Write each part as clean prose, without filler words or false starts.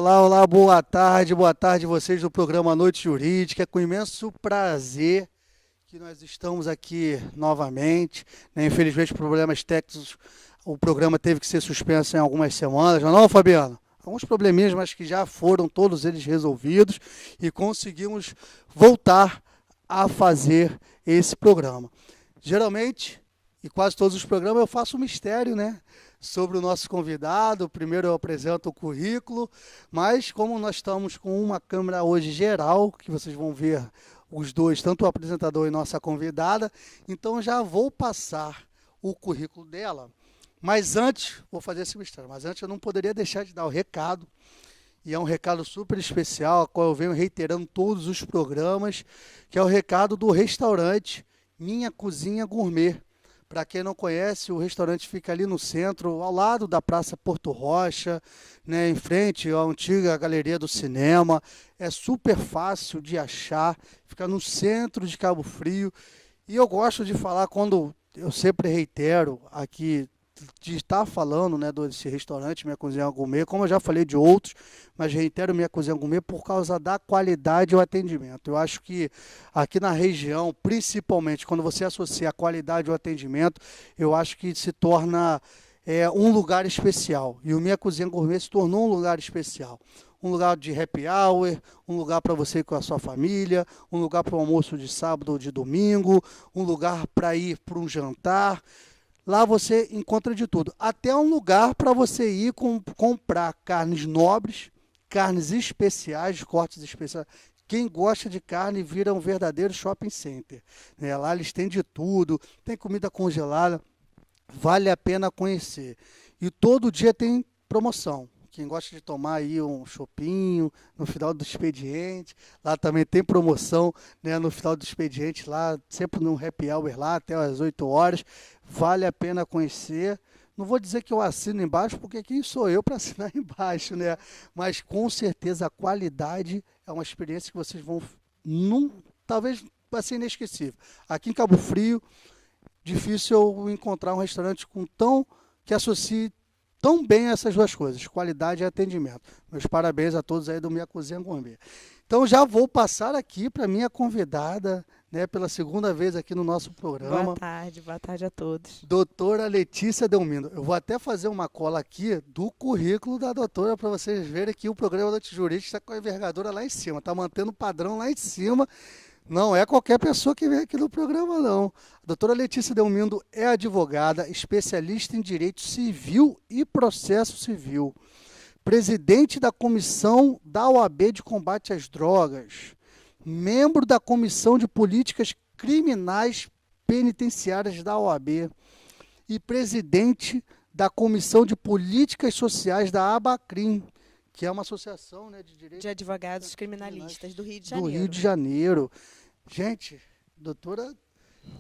Olá, olá, boa tarde vocês do programa Noite Jurídica. É com imenso prazer que nós estamos aqui novamente, né? Infelizmente, problemas técnicos, o programa teve que ser suspenso em algumas semanas, não é, Fabiano? Alguns probleminhas, mas que já foram todos eles resolvidos e conseguimos voltar a fazer esse programa. Geralmente, e quase todos os programas, eu faço um mistério, né? Sobre o nosso convidado. Primeiro eu apresento o currículo, mas como nós estamos com uma câmera hoje geral, que vocês vão ver os dois, tanto o apresentador e nossa convidada, então já vou passar o currículo dela. Mas antes, vou fazer esse mistério, mas antes eu não poderia deixar de dar o recado, e é um recado super especial, a qual eu venho reiterando todos os programas, que é o recado do restaurante Minha Cozinha Gourmet. Para quem não conhece, o restaurante fica ali no centro, ao lado da Praça Porto Rocha, né, em frente à antiga Galeria do Cinema. É super fácil de achar, fica no centro de Cabo Frio. E eu gosto de falar, quando eu sempre reitero aqui, de estar falando, né, desse restaurante Minha Cozinha Gourmet, como eu já falei de outros, mas reitero Minha Cozinha Gourmet por causa da qualidade e o atendimento. Eu acho que aqui na região, principalmente quando você associa a qualidade e o atendimento, eu acho que se torna um lugar especial. E o Minha Cozinha Gourmet se tornou um lugar especial. Um lugar de happy hour, um lugar para você ir com a sua família, um lugar para o almoço de sábado ou de domingo, um lugar para ir para um jantar. Lá você encontra de tudo, até um lugar para você ir comprar carnes nobres, carnes especiais, cortes especiais. Quem gosta de carne vira um verdadeiro shopping center, né? Lá eles têm de tudo, tem comida congelada, vale a pena conhecer. E todo dia tem promoção. Quem gosta de tomar aí um chopinho no final do expediente, lá também tem promoção, né, no final do expediente, lá sempre no happy hour lá até às 8 horas, vale a pena conhecer. Não vou dizer que eu assino embaixo, porque quem sou eu para assinar embaixo, né? Mas com certeza a qualidade é uma experiência que vocês vão, talvez vai ser inesquecível. Aqui em Cabo Frio, difícil eu encontrar um restaurante que associe tão bem essas duas coisas, qualidade e atendimento. Meus parabéns a todos aí do Minha Cozinha Gourmet. Então já vou passar aqui para minha convidada, né, pela segunda vez aqui no nosso programa. Boa tarde a todos. Doutora Letícia Delmindo. Eu vou até fazer uma cola aqui do currículo da doutora para vocês verem que o programa Noite Jurídica está com a envergadura lá em cima, está mantendo o padrão lá em cima. Não é qualquer pessoa que vem aqui no programa, não. A doutora Letícia Delmindo é advogada, especialista em direito civil e processo civil, presidente da comissão da OAB de combate às drogas, membro da comissão de políticas criminais penitenciárias da OAB e presidente da comissão de políticas sociais da ABACRIM, que é uma associação, né, de direito de advogados criminalistas do Rio de do Janeiro. Rio de Janeiro. Gente, doutora,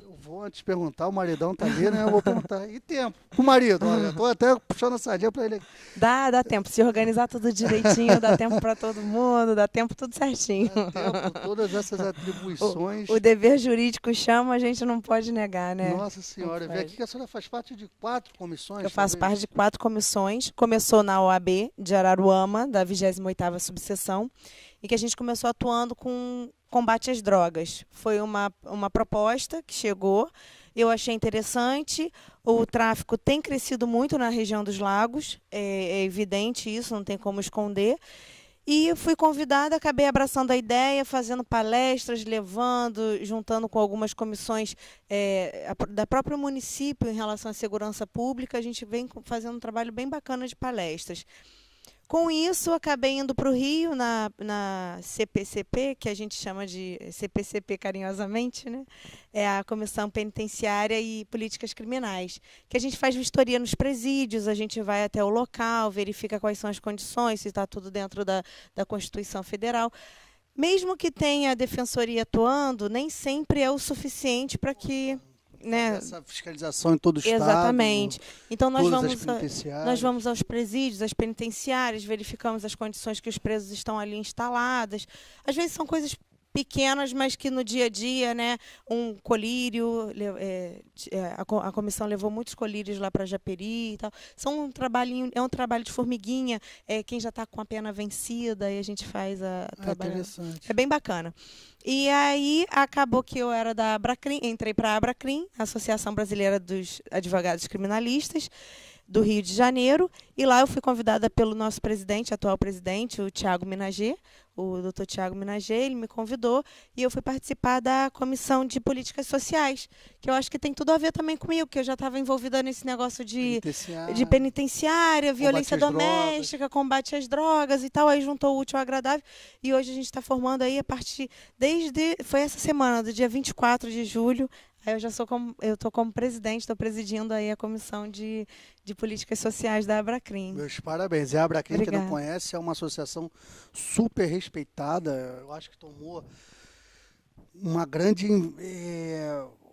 eu vou antes perguntar, o maridão tá ali, né? Eu vou perguntar. E tempo? O marido, olha, eu tô até puxando a sardinha para ele aqui. Dá tempo. Se organizar tudo direitinho, dá tempo para todo mundo, dá tempo tudo certinho. Dá tempo, todas essas atribuições. O dever jurídico chama, a gente não pode negar, né? Nossa Senhora, vê aqui que a senhora faz parte de 4 comissões. Eu faço parte de 4 comissões. Começou na OAB de Araruama, da 28ª subseção, e que a gente começou atuando com combate às drogas. Foi uma proposta que chegou, eu achei interessante. O tráfico tem crescido muito na região dos lagos, é evidente isso, não tem como esconder. E fui convidada, acabei abraçando a ideia, fazendo palestras, juntando com algumas comissões da própria município em relação à segurança pública. A gente vem fazendo um trabalho bem bacana de palestras. Com isso, acabei indo para o Rio, na CPCP, que a gente chama de CPCP carinhosamente, né? É a Comissão Penitenciária e Políticas Criminais, que a gente faz vistoria nos presídios, a gente vai até o local, verifica quais são as condições, se está tudo dentro da Constituição Federal. Mesmo que tenha a defensoria atuando, nem sempre é o suficiente para que... né? Essa fiscalização em todo o estado. Exatamente. Então nós vamos aos presídios, às penitenciárias, verificamos as condições que os presos estão ali instaladas. Às vezes são coisas pequenas, mas que no dia a dia, né, um colírio, a comissão levou muitos colírios lá para Japeri e tal. É um trabalho de formiguinha, quem já está com a pena vencida, e a gente faz a trabalho. Interessante. É bem bacana. E aí acabou que eu era da Abracrim, entrei para a Abracrim, Associação Brasileira dos Advogados Criminalistas, do Rio de Janeiro, e lá eu fui convidada pelo nosso presidente, atual presidente, o Tiago Minager, o doutor Tiago Minager, ele me convidou e eu fui participar da Comissão de Políticas Sociais, que eu acho que tem tudo a ver também comigo, que eu já estava envolvida nesse negócio de penitenciária, violência doméstica, combate às drogas e tal, aí juntou o útil ao agradável, e hoje a gente está formando aí foi essa semana, do dia 24 de julho, aí eu estou como presidente, estou presidindo aí a Comissão de Políticas Sociais da Abracrim. Meus parabéns. E a Abracrim, quem não conhece, é uma associação super respeitada. Eu acho que tomou uma grande...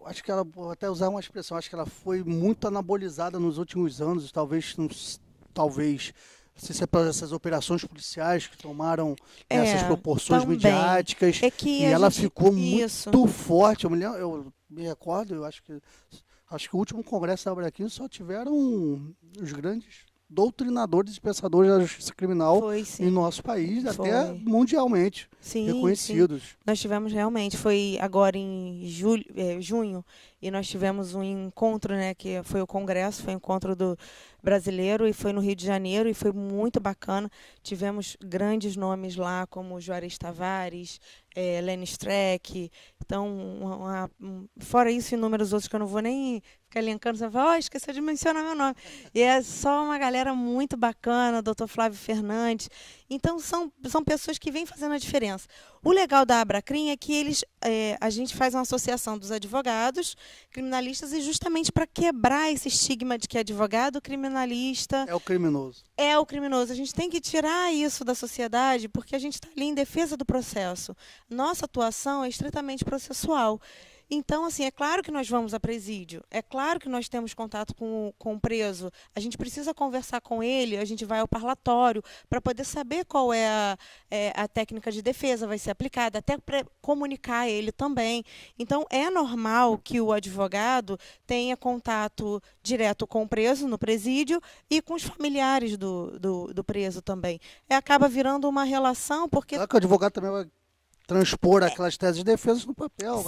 acho que ela, vou até usar uma expressão, acho que ela foi muito anabolizada nos últimos anos, talvez se é para essas operações policiais que tomaram essas proporções midiáticas, e ela ficou muito forte. Eu me recordo, acho que o último congresso da Abracrim só tiveram os grandes doutrinadores e pensadores da justiça criminal em nosso país, até mundialmente reconhecidos. Sim. Nós tivemos realmente, foi agora em junho, e nós tivemos um encontro, né, que foi o congresso, foi o encontro do brasileiro, e foi no Rio de Janeiro, e foi muito bacana. Tivemos grandes nomes lá, como Juarez Tavares, Lenny Streck. Então, fora isso, inúmeros outros que eu não vou nem ficar elencando. Você fala, esqueceu de mencionar meu nome. E é só uma galera muito bacana, o doutor Flávio Fernandes. Então, são pessoas que vêm fazendo a diferença. O legal da Abracrim é que a gente faz uma associação dos advogados criminalistas, e justamente para quebrar esse estigma de que advogado criminalista é o criminoso. É o criminoso. A gente tem que tirar isso da sociedade, porque a gente está ali em defesa do processo. Nossa atuação é estritamente processual. Então, assim, é claro que nós vamos a presídio, é claro que nós temos contato com o preso, a gente precisa conversar com ele, a gente vai ao parlatório para poder saber qual é a técnica de defesa vai ser aplicada, até para comunicar a ele também. Então, é normal que o advogado tenha contato direto com o preso no presídio e com os familiares do preso também. Acaba virando uma relação, porque... Claro que o advogado também vai transpor aquelas teses de defesa no papel.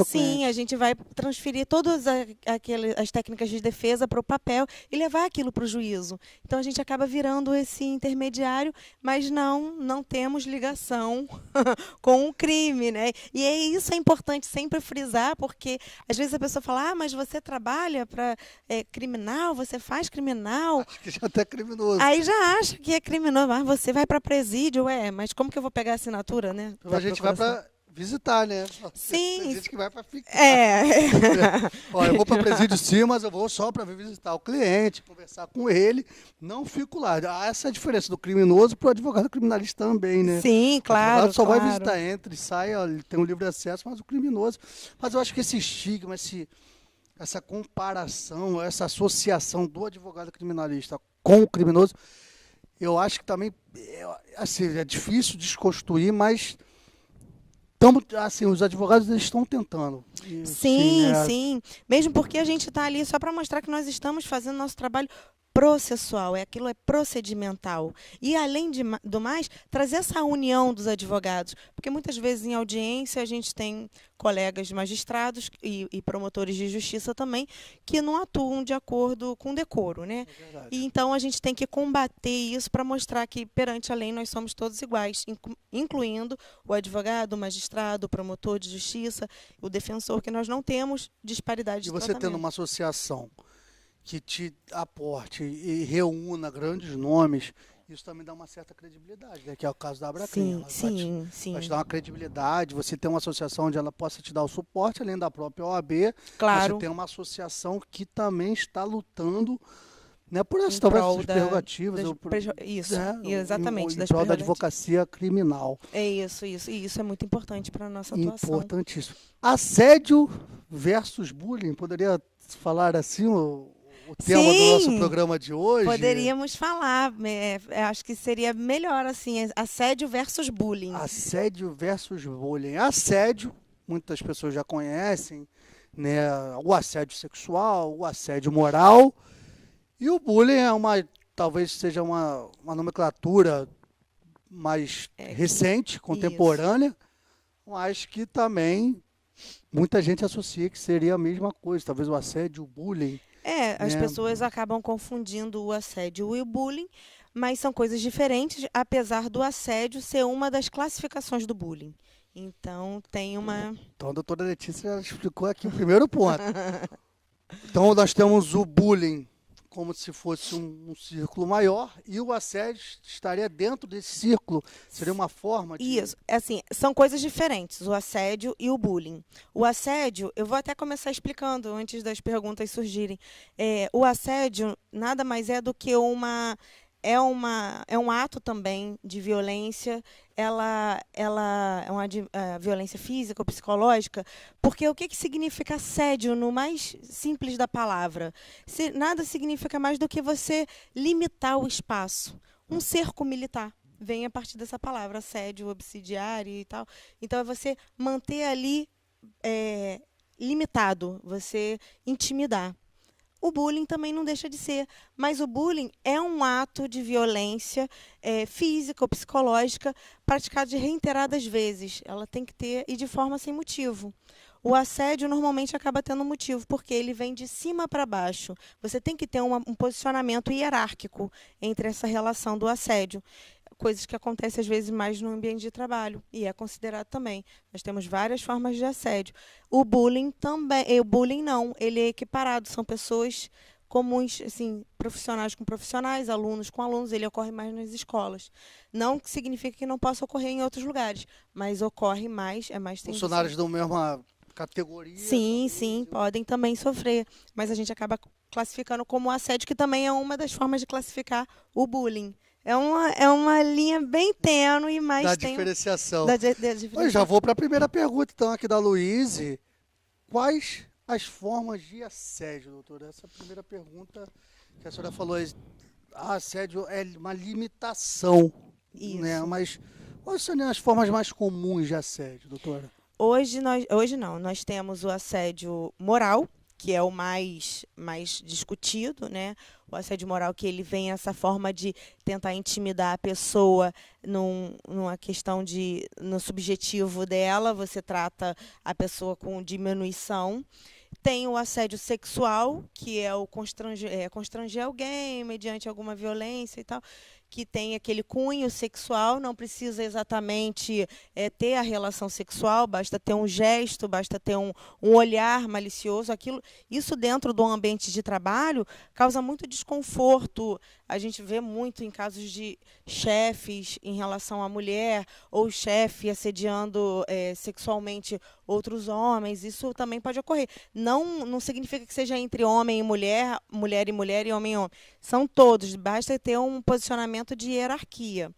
Sim, a gente vai transferir todas as técnicas de defesa para o papel e levar aquilo para o juízo. Então, a gente acaba virando esse intermediário, mas não temos ligação com o crime, né? E isso é importante sempre frisar, porque às vezes a pessoa fala, mas você trabalha para criminal, você faz criminal. Acho que já até é criminoso. Aí já acha que é criminoso, mas você vai para presídio, mas como que eu vou pegar a assinatura, né? A gente vai para visitar, né? Sim. Tem gente que vai para ficar. Olha, eu vou para presídio sim, mas eu vou só para visitar o cliente, conversar com ele, não fico lá. Essa é a diferença do criminoso para o advogado criminalista também, né? Sim, claro. O advogado só vai visitar, entra e sai, ele tem um livre acesso, mas o criminoso... Mas eu acho que esse estigma, essa comparação, essa associação do advogado criminalista com o criminoso, eu acho que também é difícil desconstruir, mas... os advogados estão tentando. Sim. Mesmo porque a gente está ali só para mostrar que nós estamos fazendo nosso trabalho processual, aquilo é procedimental. E, além do mais, trazer essa união dos advogados. Porque muitas vezes em audiência a gente tem colegas magistrados e promotores de justiça também que não atuam de acordo com o decoro, né? E então a gente tem que combater isso para mostrar que perante a lei nós somos todos iguais, incluindo o advogado, o magistrado, o promotor de justiça, o defensor, que nós não temos disparidade de tratamento. E você tendo uma associação que te aporte e reúna grandes nomes, isso também dá uma certa credibilidade, né? Que é o caso da Abracrim. Sim. Vai te dar uma credibilidade, você tem uma associação onde ela possa te dar o suporte, além da própria OAB, claro. Você tem uma associação que também está lutando, né, por essas prerrogativas. Isso, exatamente. Em prol da advocacia criminal. É isso. E isso é muito importante para a nossa atuação. Importantíssimo. Assédio versus bullying, poderia falar assim, o tema do Sim, nosso programa de hoje. poderíamos falar. Acho que seria melhor, assim, assédio versus bullying. Assédio versus bullying. Assédio, muitas pessoas já conhecem, né? O assédio sexual, o assédio moral. E o bullying talvez seja uma nomenclatura mais recente, contemporânea, mas que também muita gente associa que seria a mesma coisa. Talvez o assédio, o bullying. As pessoas acabam confundindo o assédio e o bullying, mas são coisas diferentes, apesar do assédio ser uma das classificações do bullying. Então, tem uma... Então, a doutora Letícia já explicou aqui o primeiro ponto. Então, nós temos o bullying como se fosse um círculo maior e o assédio estaria dentro desse círculo. Seria uma forma de... Isso, assim, são coisas diferentes, o assédio e o bullying. O assédio, eu vou até começar explicando antes das perguntas surgirem. O assédio nada mais é do que é um ato também de violência, ela é uma violência física ou psicológica, porque o que significa assédio no mais simples da palavra? Nada significa mais do que você limitar o espaço, um cerco militar. Vem a partir dessa palavra, assédio, obsidiário e tal. Então, é você manter ali limitado, você intimidar. O bullying também não deixa de ser, mas o bullying é um ato de violência física ou psicológica praticado de reiteradas vezes. Ela tem que ter, e de forma sem motivo. O assédio normalmente acaba tendo motivo, porque ele vem de cima para baixo. Você tem que ter um posicionamento hierárquico entre essa relação do assédio. Coisas que acontecem, às vezes, mais no ambiente de trabalho, e é considerado também. Nós temos várias formas de assédio. O bullying também, o bullying não, ele é equiparado, são pessoas comuns, assim, profissionais com profissionais, alunos com alunos, ele ocorre mais nas escolas. Não significa que não possa ocorrer em outros lugares, mas ocorre mais, é mais tendencioso. Funcionários da mesma categoria? Sim, podem também sofrer, mas a gente acaba classificando como assédio, que também é uma das formas de classificar o bullying. É uma linha bem tênue, mas da tem... diferenciação. Da diferenciação. Eu já vou para a primeira pergunta, então, aqui da Luíse. Quais as formas de assédio, doutora? Essa primeira pergunta que a senhora falou, assédio é uma limitação. Isso. Né? Mas quais são as formas mais comuns de assédio, doutora? Hoje nós temos o assédio moral, que é o mais discutido, né? O assédio moral, que ele vem essa forma de tentar intimidar a pessoa numa questão no subjetivo dela, você trata a pessoa com diminuição. Tem o assédio sexual, que é o constranger alguém mediante alguma violência e tal, que tem aquele cunho sexual, não precisa exatamente ter a relação sexual, basta ter um gesto, basta ter um olhar malicioso. Isso dentro do ambiente de trabalho causa muito desconforto. A gente vê muito em casos de chefes em relação à mulher, ou chefe assediando sexualmente outros homens. Isso também pode ocorrer. Não significa que seja entre homem e mulher, mulher e mulher e homem e homem. São todos, basta ter um posicionamento de hierarquia.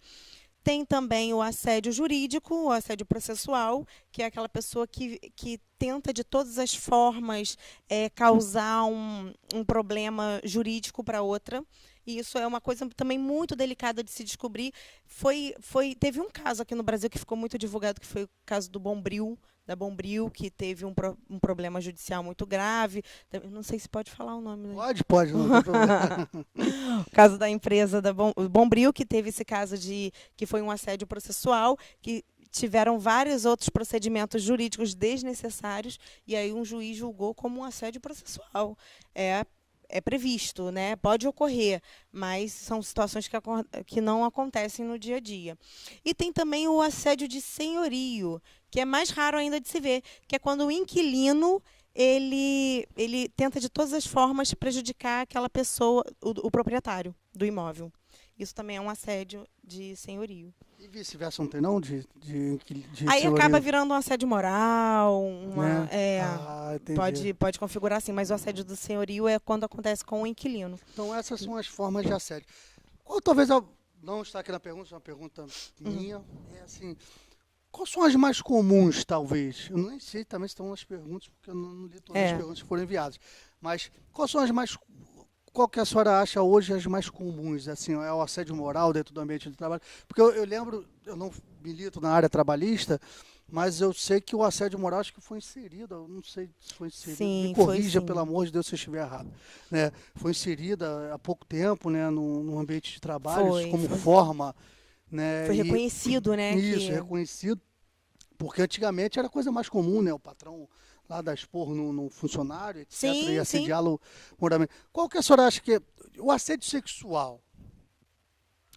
Tem também o assédio jurídico, o assédio processual, que é aquela pessoa que tenta de todas as formas causar um problema jurídico para outra. E isso é uma coisa também muito delicada de se descobrir. Teve um caso aqui no Brasil que ficou muito divulgado, que foi o caso do Bombril, da Bombril, que teve um problema judicial muito grave. Não sei se pode falar o nome. Né? Pode, não tem problema. O caso da empresa da Bombril, que teve esse caso que foi um assédio processual, que tiveram vários outros procedimentos jurídicos desnecessários, e aí um juiz julgou como um assédio processual. É previsto, né? Pode ocorrer, mas são situações que não acontecem no dia a dia. E tem também o assédio de senhorio, que é mais raro ainda de se ver, que é quando o inquilino ele tenta de todas as formas prejudicar aquela pessoa, o proprietário do imóvel. Isso também é um assédio de senhorio. E vice-versa, não tem não? Aí acaba virando um assédio moral, pode configurar assim, mas o assédio do senhorio é quando acontece com o inquilino. Então essas são as formas de assédio. Ou talvez não está aqui na pergunta, é uma pergunta minha, é assim, quais são as mais comuns, talvez? Eu nem sei também se estão nas perguntas, porque eu não li todas as perguntas que foram enviadas. Mas quais são as mais qual que a senhora acha hoje as mais comuns? Assim, é o assédio moral dentro do ambiente de trabalho? Porque eu lembro, eu não milito na área trabalhista, mas eu sei que o assédio moral acho que foi inserido, eu não sei se foi inserido, Sim, me foi corrija, sim. pelo amor de Deus, se eu estiver errado. Né? Foi inserida há pouco tempo, né, no ambiente de trabalho, isso como Foi. forma, né? Foi reconhecido, né? Isso, Que... reconhecido, porque antigamente era a coisa mais comum, né? O patrão lá dar esporro no funcionário, etc., e Sim, sim. assediá-lo moralmente. Qual que a senhora acha que o assédio sexual,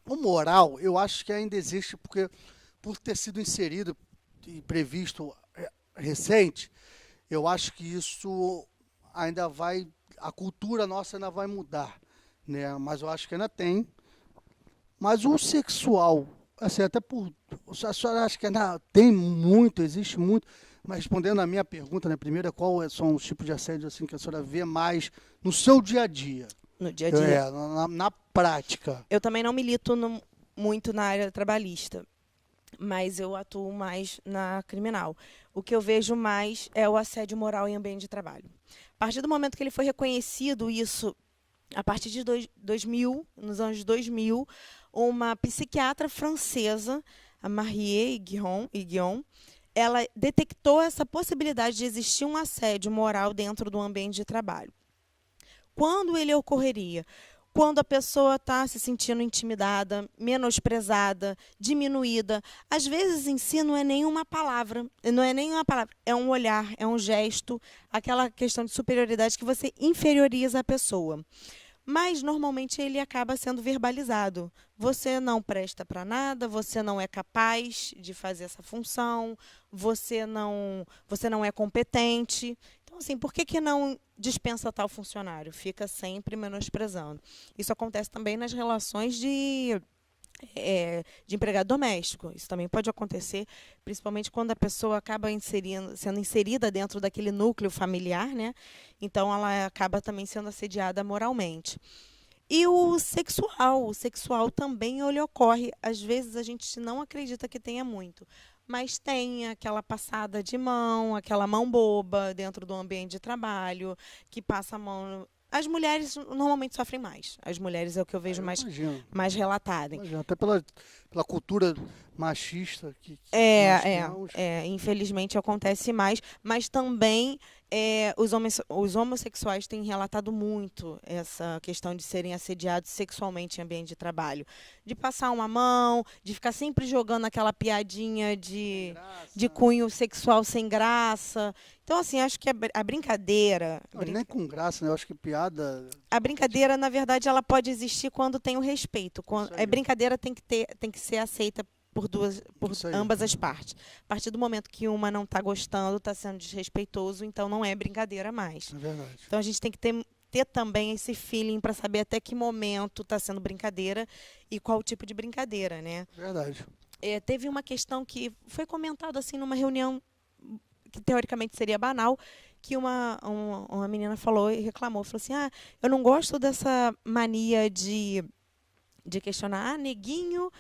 o moral, eu acho que ainda existe, porque por ter sido inserido e previsto recente, eu acho que isso ainda vai, a cultura nossa ainda vai mudar, né? Mas eu acho que ainda tem. Mas o sexual, assim, até por. A senhora acha que ainda tem muito, existe muito. Mas respondendo a minha pergunta, né, primeira, qual são os tipos de assédio assim, que a senhora vê mais no seu dia a dia? No dia a dia. Na prática. Eu também não milito muito na área trabalhista, mas eu atuo mais na criminal. O que eu vejo mais é o assédio moral em ambiente de trabalho. A partir do momento que ele foi reconhecido, isso, a partir de 2000, nos anos 2000, uma psiquiatra francesa, a Marie Guion, ela detectou essa possibilidade de existir um assédio moral dentro do ambiente de trabalho. Quando ele ocorreria? Quando a pessoa está se sentindo intimidada, menosprezada, diminuída. Às vezes em si não é nenhuma palavra, é um olhar, é um gesto, aquela questão de superioridade que você inferioriza a pessoa. Mas normalmente ele acaba sendo verbalizado. Você não presta para nada, você não é capaz de fazer essa função, você não é competente. Então, assim, por que não dispensa tal funcionário? Fica sempre menosprezando. Isso acontece também nas relações de empregado doméstico. Isso também pode acontecer, principalmente quando a pessoa acaba sendo inserida dentro daquele núcleo familiar, né? Então, ela acaba também sendo assediada moralmente. E o sexual também ele ocorre. Às vezes a gente não acredita que tenha muito, mas tem aquela passada de mão, aquela mão boba dentro do ambiente de trabalho, que passa a mão. As mulheres normalmente sofrem mais. As mulheres é o que eu vejo mais relatado. Imagino, até pela cultura machista que nós temos. Infelizmente acontece mais, mas também os homossexuais têm relatado muito essa questão de serem assediados sexualmente em ambiente de trabalho. De passar uma mão, de ficar sempre jogando aquela piadinha de cunho sexual sem graça. Então, assim, acho que a brincadeira... Nem com graça, né? Eu acho que piada... A brincadeira, na verdade, ela pode existir quando tem o respeito. A brincadeira tem que ser aceita por ambas as partes. A partir do momento que uma não está gostando, está sendo desrespeitoso, então não é brincadeira mais. É verdade. Então a gente tem que ter também esse feeling para saber até que momento está sendo brincadeira e qual tipo de brincadeira, né? Verdade. Teve uma questão que foi comentada assim numa reunião que teoricamente seria banal, que uma menina falou e reclamou, falou assim, eu não gosto dessa mania de questionar, neguinho,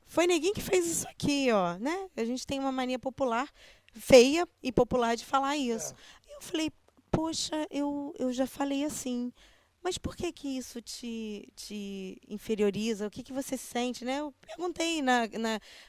foi neguinho que fez isso aqui, ó, né? A gente tem uma mania popular, feia e popular de falar isso. Eu falei, poxa, eu já falei assim, mas por que isso te inferioriza? O que você sente, né? Eu perguntei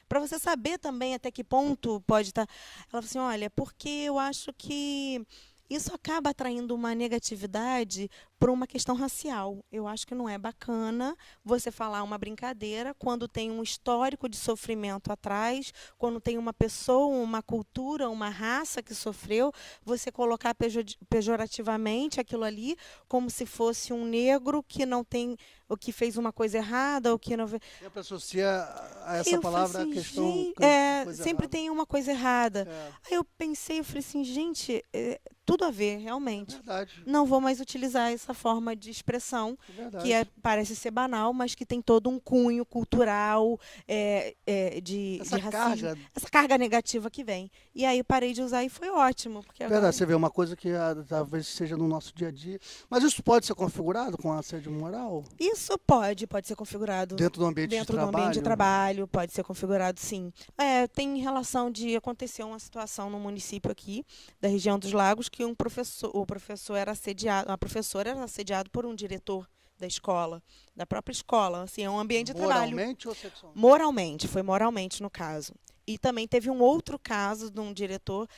para você saber também até que ponto pode estar. Ela falou assim, olha, porque eu acho que isso acaba atraindo uma negatividade por uma questão racial. Eu acho que não é bacana você falar uma brincadeira quando tem um histórico de sofrimento atrás, quando tem uma pessoa, uma cultura, uma raça que sofreu, você colocar pejorativamente aquilo ali como se fosse um negro que não tem, o que fez uma coisa errada, ou que não... E a pessoa associa a essa palavra assim, a questão... sempre tem uma coisa errada. Aí eu pensei, eu falei assim, gente, tudo a ver, realmente. É verdade. Não vou mais utilizar essa forma de expressão, que parece ser banal, mas que tem todo um cunho cultural de racismo. Essa carga negativa que vem. E aí parei de usar e foi ótimo. Porque agora... Você vê uma coisa que talvez seja no nosso dia a dia. Mas isso pode ser configurado com assédio moral? Isso pode ser configurado. Dentro do ambiente de trabalho? Dentro do ambiente de trabalho, pode ser configurado, sim. Tem relação de acontecer uma situação no município aqui, da região dos Lagos, que o professor era assediado, a professora era assediado por um diretor da escola, da própria escola. Assim, é um ambiente de trabalho. Moralmente ou sexualmente? Moralmente, foi moralmente no caso. E também teve um outro caso de um diretor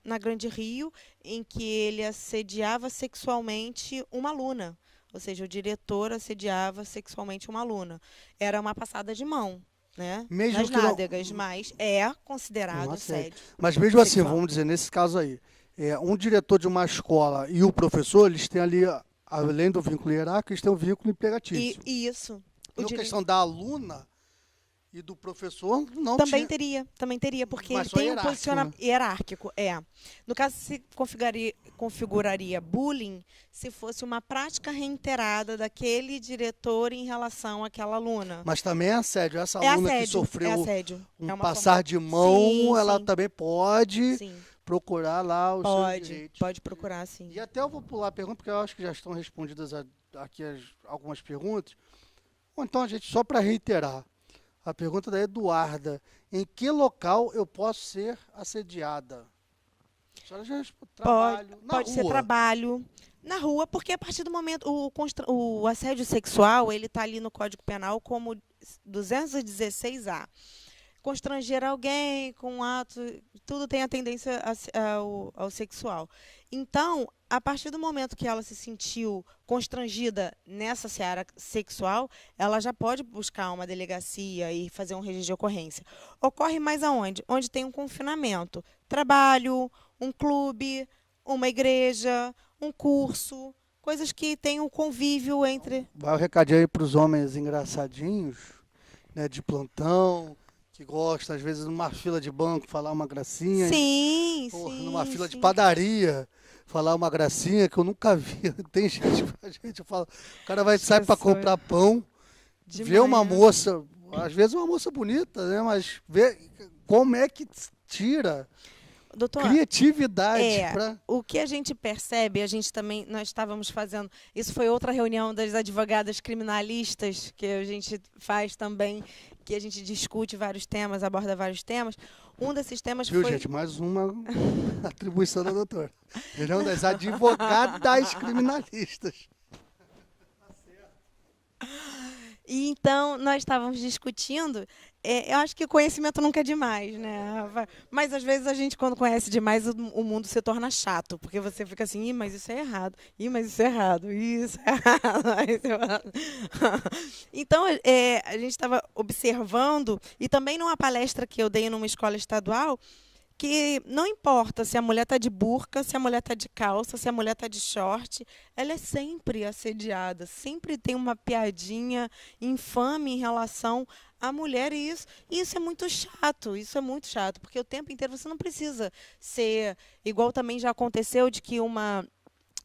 na Grande Rio, em que ele assediava sexualmente uma aluna. Ou seja, o diretor assediava sexualmente uma aluna. Era uma passada de mão, né? Mesmo Nas que não... nádegas, mas é considerado Não, assédio. Mas mesmo assim, Sexual. vamos dizer, nesse caso aí, um diretor de uma escola e o professor, eles têm ali, além do vínculo hierárquico, eles têm um vínculo empregatício. E isso. E a questão da aluna e do professor não também tinha... também teria, porque Mas ele só tem um hierárquico, posicionamento né? hierárquico. No caso, se configuraria bullying se fosse uma prática reiterada daquele diretor em relação àquela aluna. Mas também é assédio. Essa É aluna que assédio, sofreu é assédio. um É uma passar forma... de mão, Sim, ela sim, também pode sim. procurar lá os seus direitos. Pode procurar, sim. E até eu vou pular a pergunta, porque eu acho que já estão respondidas aqui algumas perguntas. Ou então, gente, só para reiterar, a pergunta da Eduarda: em que local eu posso ser assediada? A senhora já respondeu, trabalho, na Pode ser rua. trabalho. Na rua, porque a partir do momento... O assédio sexual, ele está ali no Código Penal como 216A. Constranger alguém com um ato, tudo tem a tendência ao sexual. Então, a partir do momento que ela se sentiu constrangida nessa seara sexual, ela já pode buscar uma delegacia e fazer um registro de ocorrência. Ocorre mais aonde? Onde tem um confinamento. Trabalho, um clube, uma igreja, um curso, coisas que têm um convívio entre... Vai o recadinho aí para os homens engraçadinhos, né, de plantão, que gosta, às vezes, numa fila de banco, falar uma gracinha. Sim, Ou sim. numa fila de sim. padaria, falar uma gracinha que eu nunca vi. Tem gente fala, o cara sai para comprar pão, vê uma moça, às vezes uma moça bonita, né? Mas vê como é que tira Doutor, criatividade para... O que a gente percebe, nós estávamos fazendo, isso foi outra reunião das advogadas criminalistas que a gente faz também, que a gente discute vários temas, aborda vários temas. Um desses temas Viu, foi... gente, mais uma atribuição da doutora. Reunião das advogadas criminalistas. E então, nós estávamos discutindo, eu acho que conhecimento nunca é demais, né, Rafa? Mas, às vezes, a gente, quando conhece demais, o mundo se torna chato, porque você fica assim, ih, mas isso é errado, ih, mas isso é errado, isso é errado. Então, a gente estava observando, e também numa palestra que eu dei numa escola estadual, que não importa se a mulher está de burca, se a mulher está de calça, se a mulher está de short, ela é sempre assediada, sempre tem uma piadinha infame em relação à mulher, e isso é muito chato, porque o tempo inteiro você não precisa ser, igual também já aconteceu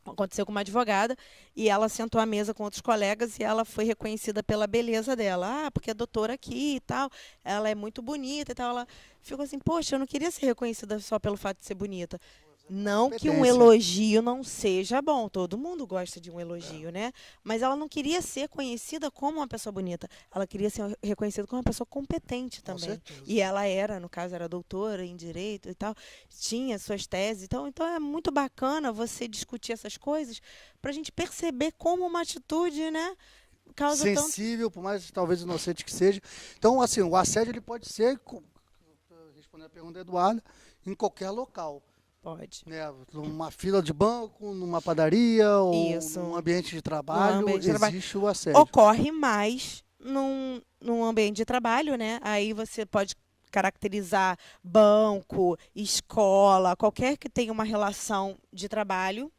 aconteceu com uma advogada, e ela sentou à mesa com outros colegas e ela foi reconhecida pela beleza dela. Ah, porque a doutora aqui e tal, ela é muito bonita e tal. Ela ficou assim, poxa, eu não queria ser reconhecida só pelo fato de ser bonita. Não que um elogio não seja bom, todo mundo gosta de um elogio, né? Mas ela não queria ser conhecida como uma pessoa bonita, ela queria ser reconhecida como uma pessoa competente também. E ela no caso, era doutora em direito e tal, tinha suas teses. Então é muito bacana você discutir essas coisas para a gente perceber como uma atitude, né, causa sensível, por mais talvez inocente que seja. Então, assim, o assédio ele pode ser, respondendo a pergunta da Eduarda, em qualquer local. Pode. Né, numa fila de banco, numa padaria ou num ambiente de trabalho, existe o assédio. Ocorre mais num ambiente de trabalho, né? Aí você pode caracterizar banco, escola, qualquer que tenha uma relação de trabalho.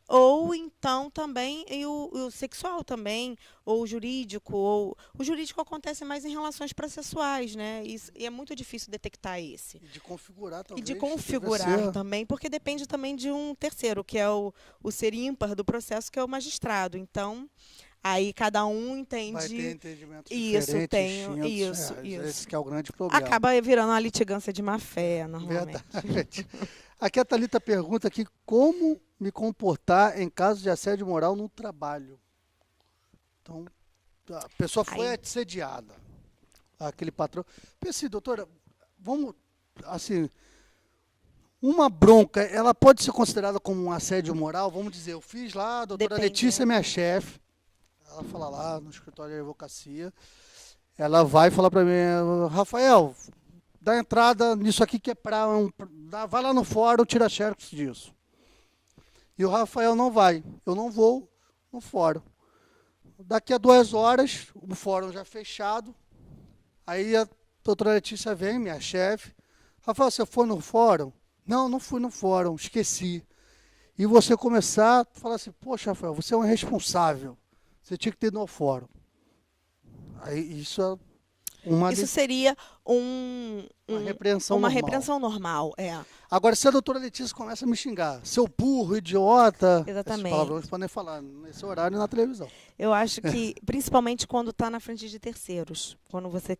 Ou então também o sexual também, ou o jurídico. O jurídico acontece mais em relações processuais, né? E é muito difícil detectar esse. E de configurar também. E de configurar também, porque depende também de um terceiro, que é o ser ímpar do processo, que é o magistrado. Então, aí cada um entende... Vai ter entendimento isso, isso. Esse que é o grande problema. Acaba virando uma litigância de má-fé, normalmente. Verdade. Aqui a Thalita pergunta aqui, como me comportar em caso de assédio moral no trabalho? Então, a pessoa foi assediada, aquele patrão. Pensei, doutora, vamos, assim, Uma bronca, ela pode ser considerada como um assédio moral? Vamos dizer, eu fiz lá, a doutora Depende, Letícia é minha chefe, ela fala lá no escritório de advocacia, ela vai falar para mim, Rafael, dá entrada nisso aqui que é para vai lá no fórum, tira xerox disso. E o Rafael não vai, eu não vou no fórum. Daqui a 2 horas, o fórum já fechado, aí a doutora Letícia vem, minha chefe, Rafael, você foi no fórum? Não, não fui no fórum, esqueci. E você começar a falar assim, poxa, Rafael, você é um irresponsável, você tinha que ter ido no fórum. Aí isso é Isso seria uma repreensão uma normal. repreensão normal, é. Agora, se a doutora Letícia começa a me xingar, seu burro, idiota, Exatamente. essas palavras podem falar nesse horário na televisão. Eu acho que, principalmente quando está na frente de terceiros, quando você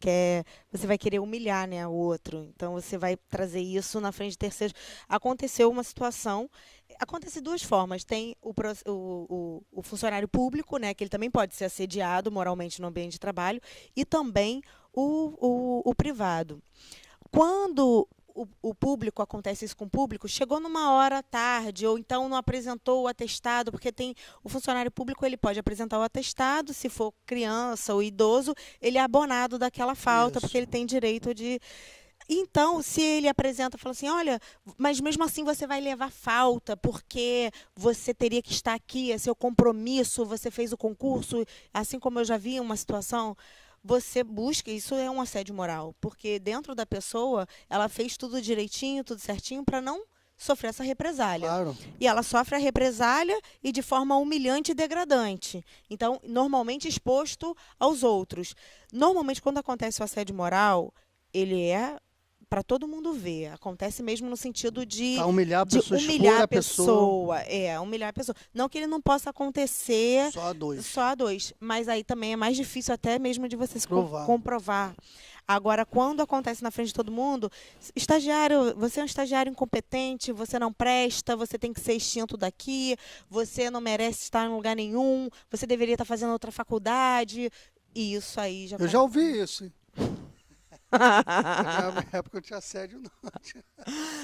vai querer humilhar, né, o outro. Então, você vai trazer isso na frente de terceiros. Aconteceu uma situação, acontece de 2 formas. Tem o funcionário público, né, que ele também pode ser assediado moralmente no ambiente de trabalho, e também o privado. Quando o público, acontece isso com o público, chegou numa hora tarde, ou então não apresentou o atestado, porque tem o funcionário público, ele pode apresentar o atestado, se for criança ou idoso, ele é abonado daquela falta, Isso. porque ele tem direito de... Então, se ele apresenta, fala assim, olha, mas mesmo assim você vai levar falta, porque você teria que estar aqui, é seu compromisso, você fez o concurso, assim como eu já vi uma situação, você busca, isso é um assédio moral, porque dentro da pessoa, ela fez tudo direitinho, tudo certinho, para não sofrer essa represália. Claro. E ela sofre a represália e de forma humilhante e degradante. Então, normalmente exposto aos outros. Normalmente, quando acontece o assédio moral, ele é para todo mundo ver. Acontece mesmo no sentido de Humilhar a pessoa, humilhar a pessoa. humilhar a pessoa. Não que ele não possa acontecer Só a 2. mas aí também é mais difícil até mesmo de você se Provar. comprovar. Agora, quando acontece na frente de todo mundo, estagiário, você é um estagiário incompetente, você não presta, você tem que ser extinto daqui, você não merece estar em lugar nenhum, você deveria estar fazendo outra faculdade. E isso aí já... Eu já ouvi isso. Na minha época eu tinha assédio, não.